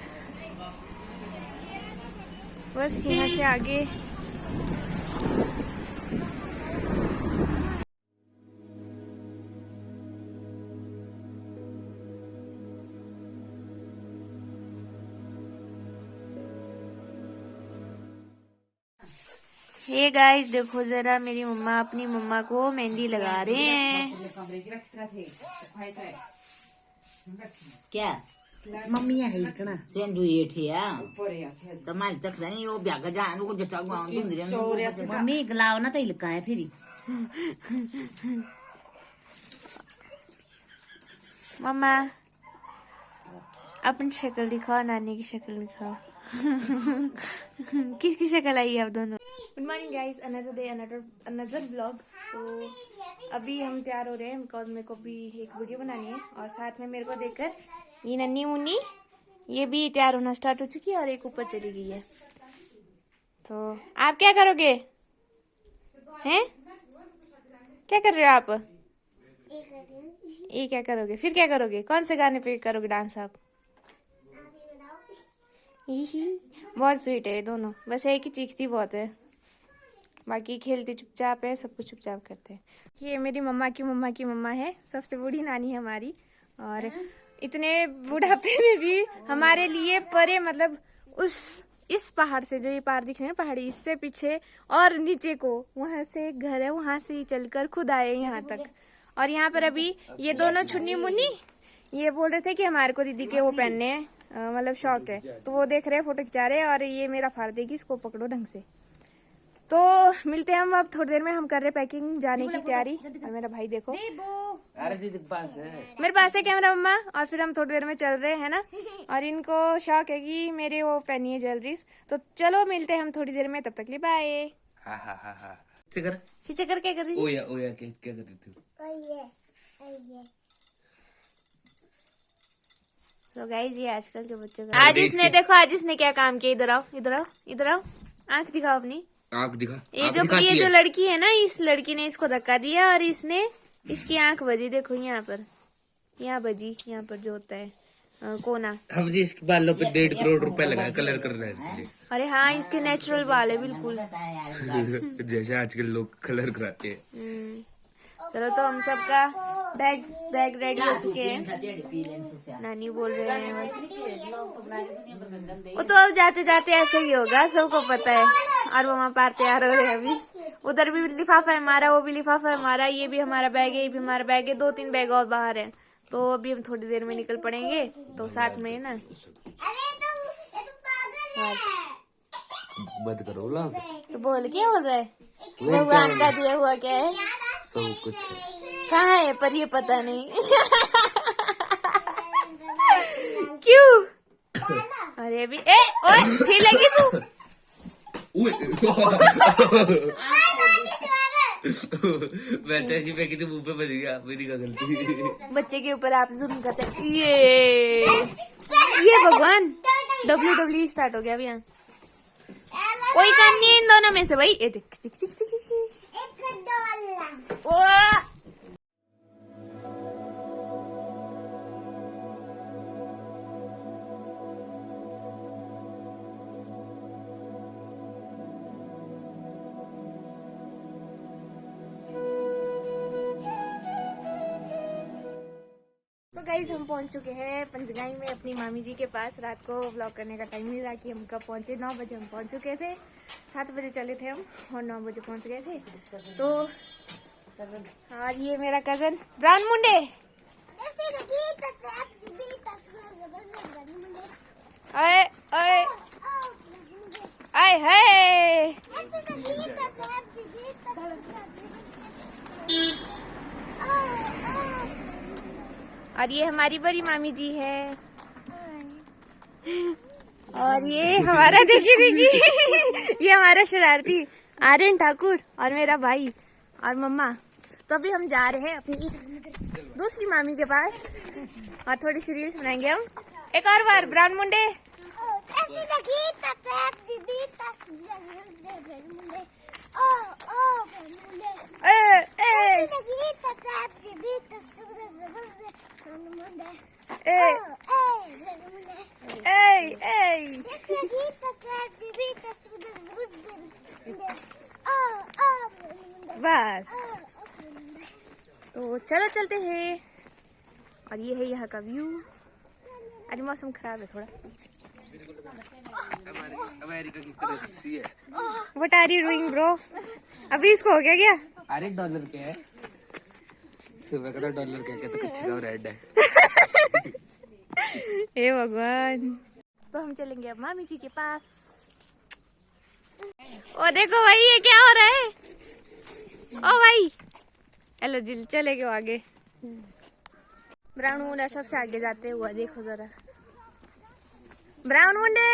बस यहाँ से आगे ये गाइस देखो जरा, मेरी मम्मा अपनी मम्मा को मेहंदी लगा रहे हैं। क्या मम्मी है इतना सेंदू ये ठिया तमाल चखदा नहीं वो ब्याग जान को जता गवा मम्मी गलाव ना तई लका है फिर मम्मा अपनी शक्ल दिखाओ, नानी की शक्ल दिखाओ। किसकी शक्ल आई है आप दोनों? Good morning guys, another day another blog. तो अभी हम तैयार हो रहे हैं बिकॉज मेरे को भी एक वीडियो बनानी है, और साथ में मेरे को देखकर ये नन्नी मुन्नी ये भी तैयार होना स्टार्ट हो चुकी है और एक ऊपर चली गई है। तो आप क्या करोगे? हैं? क्या कर रहे हो आप? ये क्या करोगे? फिर क्या करोगे? कौन से गाने पे करोगे डांस आप? ही बहुत स्वीट है ये दोनों, बस एक ही चीखती बहुत है, बाकी खेलती चुपचाप है, सब कुछ चुपचाप करते हैं। ये मेरी मम्मा की मम्मा है, सबसे बूढ़ी नानी है हमारी। और इतने बुढ़ापे में भी हमारे लिए परे, मतलब इस पहाड़ से, जो ये पहाड़ दिख रहे हैं पहाड़ी, इससे पीछे और नीचे को वहां से एक घर है, वहां से ही चलकर खुद आए यहाँ तक। और यहाँ पर अभी ये दोनों छुन्नी मुन्नी ये बोल रहे थे कि हमारे को दीदी के वो पहनने हैं, मतलब शौक है, तो वो देख रहे हैं, फोटो खिंचा रहे हैं। और ये मेरा फाड़ देगी, इसको पकड़ो ढंग से। तो मिलते हैं हम अब थोड़ी देर में। हम कर रहे पैकिंग जाने की तैयारी। और मेरा भाई देखो अरे दीदी पास है, मेरे पास है कैमरा मम्मा। और फिर हम थोड़ी देर में चल रहे हैं ना। और इनको शौक है कि मेरे वो पहनी है ज्वेलरीज। तो चलो मिलते हैं हम थोड़ी देर में, तब तक लिए बाय। हाँ कर पीछे कर क्या कर रही है? ओया क्या कर रही थी? तो गाइस ये आजकल जो बच्चों का आज इसने देखो, आज इसने क्या काम किया। इधर आओ इधर आओ इधर आओ, आंख दिखाओ अपनी। आंख दिखा। ये जो लड़की है ना, इस लड़की ने इसको धक्का दिया और इसने इसकी आंख बजी। देखो यहाँ पर, यहाँ बजी, यहाँ पर जो होता है कोना। हम जी इसके बालों पे 1.5 करोड़ रुपए लगाए कलर करने के लिए। अरे हाँ, इसके नेचुरल बाल है बिल्कुल। जैसे आजकल लोग कलर कराते हैं। चलो तो हम सबका बैग रेडी हो चुके हैं। नानी बोल रहे हैं बस। वो तो अब जाते जाते ऐसे ही होगा, सबको पता है। और वो वहाँ पार तैयार हो रहे हैं अभी। उधर भी लिफाफा है हमारा, वो भी लिफाफा है हमारा, ये भी हमारा बैग है, ये भी हमारा बैग है। 2-3 बैग और बाहर है। तो अभी हम थोड़ी देर में निकल पड़ेंगे। तो साथ में ना बंद करो ला। तो बोल क्या बोल रहा है? भगवान का दिया हुआ क्या है? सब कुछ कहाँ है पर ये पता नहीं। क्यों? अरे अभी ओए फिर लगी तू। मैं तो ऐसी फेंकी थी, मुंह पे बज गया। मेरी क्या गलती? बच्चे के ऊपर आप जुल्म करते हैं। ये भगवान WWE स्टार्ट हो गया अभी। यहाँ कोई काम नहीं है इन दोनों में से भाई। ये देख देख देख देख ओ तो गाइस हम पहुंच चुके हैं पंचगाई में अपनी मामी जी के पास। रात को व्लॉग करने का टाइम नहीं रहा कि हम कब पहुंचे। 9 बजे हम पहुंच चुके थे। 7 बजे चले थे हम और 9 बजे पहुंच गए थे। तो और ये मेरा कजन ब्राउन मुंडे। ओए ओए आए है। और ये हमारी बड़ी मामी जी है। और ये हमारा देखिए ये हमारा शरारती आर्यन ठाकुर और मेरा भाई और मम्मा। तो अभी हम जा रहे हैं अपनी दूसरी मामी के पास और थोड़ी सी रील्स बनाएंगे हम। एक और बार ब्राउन मुंडे। बस तो चलो चलते हैं। और ये है यहाँ का व्यू। अरे मौसम खराब है थोड़ा। अमेरिका की करेंसी है। What are you doing bro? अभी इसको हो गया क्या? अरे डॉलर क्या है? सुबह का डॉलर क्या कहते कच्चे का रेड है। हे भगवान। तो हम चलेंगे अब मामी जी के पास। ओ देखो भाई ये क्या हो रहा है? ओ भाई हेलो जी, चले गए आगे। ब्राउन मुंडा सबसे आगे जाते हुआ देखो जरा। ब्राउन मुंडे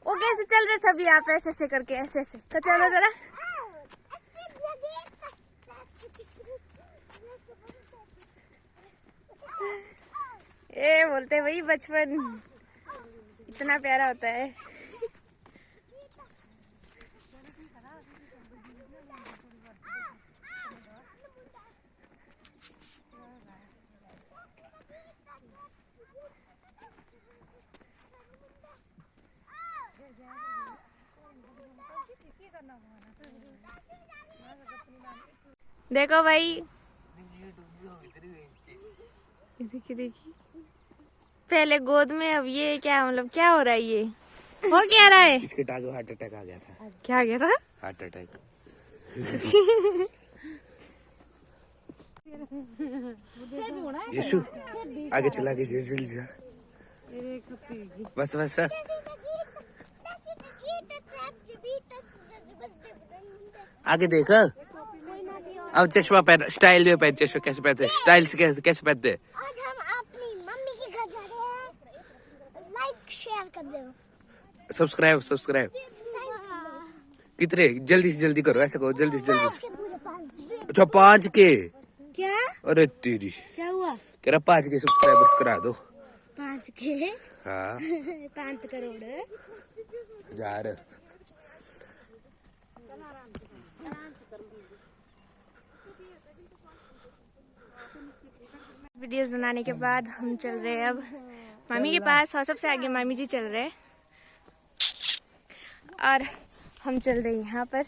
वो कैसे चल रहे थे अभी आप? ऐसे ऐसे करके ऐसे ऐसे तो चलो जरा। ये बोलते भाई बचपन इतना प्यारा होता है। देखो भाई देखिए देखिए, पहले गोद में अब ये क्या मतलब क्या हो रहा है? ये हो क्या रहा है? इसके टांगों हार्ट अटैक आ गया था। क्या आ गया था? Heart attack. यीशु आगे चला के जल्दी जा। बस बस आगे देख। अब चश्मा पहन, स्टाइल में पहन चश्मा। कैसे पहनते, स्टाइल से कैसे पहनते। आज हम अपनी मम्मी के घर जा रहे हैं। लाइक शेयर कर दो। सब्सक्राइब कितने जल्दी से जल्दी करो, ऐसे करो जल्दी से जल्दी। अच्छा 5 के क्या? अरे तेरी क्या हुआ? कह रहा 5 के सब्सक्राइबर्स करा दो। 5 के? हाँ 5 करोड़ 1000। वीडियोस बनाने के बाद हम चल रहे हैं अब मामी के पास, और सबसे आगे मामी जी चल रहे हैं और हम चल रहे हैं यहाँ पर।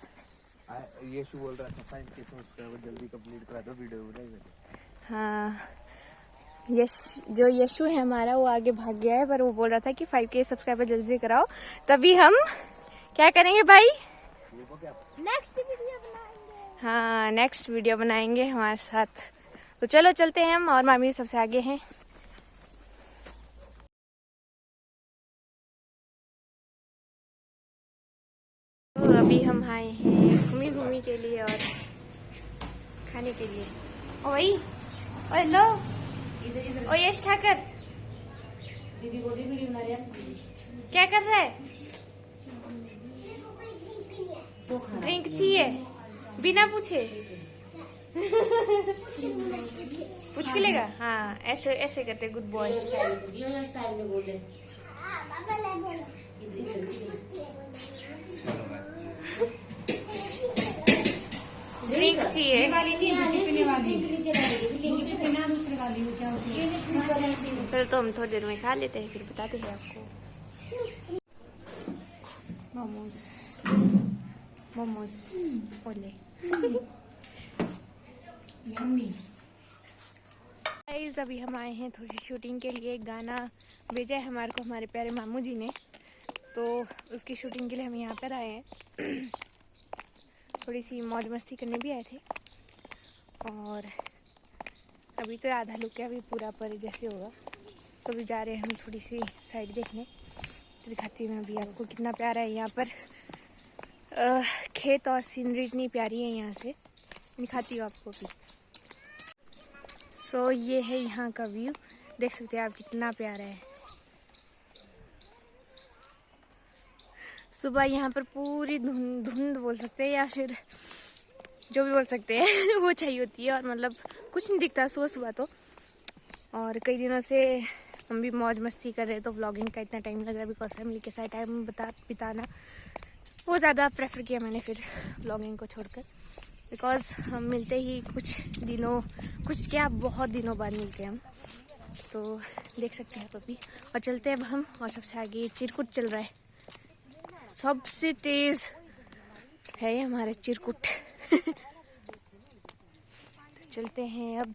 यशु बोल रहा था 5 के सब्सक्राइबर जल्दी कंप्लीट करा दो वीडियो बनाएंगे। हाँ जो यशु है हमारा, वो आगे भाग गया है, पर वो बोल रहा था कि 5K सब्सक्राइबर जल्दी से कराओ, तभी हम क्या करेंगे भाई, नेक्स्ट वीडियो बनाएंगे। हाँ नेक्स्ट वीडियो बनाएंगे हमारे साथ। तो चलो चलते हैं हम, और मामी सबसे आगे हैं। तो अभी हम आए हैं घूमी के लिए और खाने के लिए। ओ भाई, ओ हेलो, ओ यश ठाकर, क्या कर रहा है? ड्रिंक चाहिए बिना पूछे? पूछ के लेगा? हाँ ऐसे ऐसे करते, गुड बॉय। ड्रिंक चाहिए। तो हम थोड़ी देर में खा लेते हैं, फिर बताते हैं आपको। मोमोज ओले। गाइस अभी हम आए हैं थोड़ी शूटिंग के लिए। गाना भेजा है हमारे को हमारे प्यारे मामू जी ने, तो उसकी शूटिंग के लिए हम यहाँ पर आए हैं। थोड़ी सी मौज मस्ती करने भी आए थे, और अभी तो आधा लुक है, अभी पूरा पर जैसे होगा। तो अभी जा रहे हैं हम थोड़ी सी साइड देखने। तो दिखाती हूँ मैं अभी आपको कितना प्यारा है यहाँ पर खेत, और सीनरी इतनी प्यारी है यहाँ से, दिखाती हूँ आपको भी। सो ये है यहाँ का व्यू, देख सकते हैं आप कितना प्यारा है। सुबह यहाँ पर पूरी धुंध बोल सकते हैं, या फिर जो भी बोल सकते हैं वो चाहिए होती है, और मतलब कुछ नहीं दिखता सुबह सुबह तो। और कई दिनों से हम भी मौज मस्ती कर रहे हैं, तो व्लॉगिंग का इतना टाइम लग रहा है, बिकॉज फैमिली के साथ टाइम बिताना वो ज़्यादा प्रेफर किया मैंने फिर व्लॉगिंग को छोड़कर। बिकॉज हम मिलते ही कुछ दिनों, कुछ क्या बहुत दिनों बाद मिलते हैं हम, तो देख सकते हैं आप अभी। और चलते हैं अब हम, और सबसे आगे चिरकुट चल रहा है, सबसे तेज है ये हमारा चिरकुट। चलते हैं अब।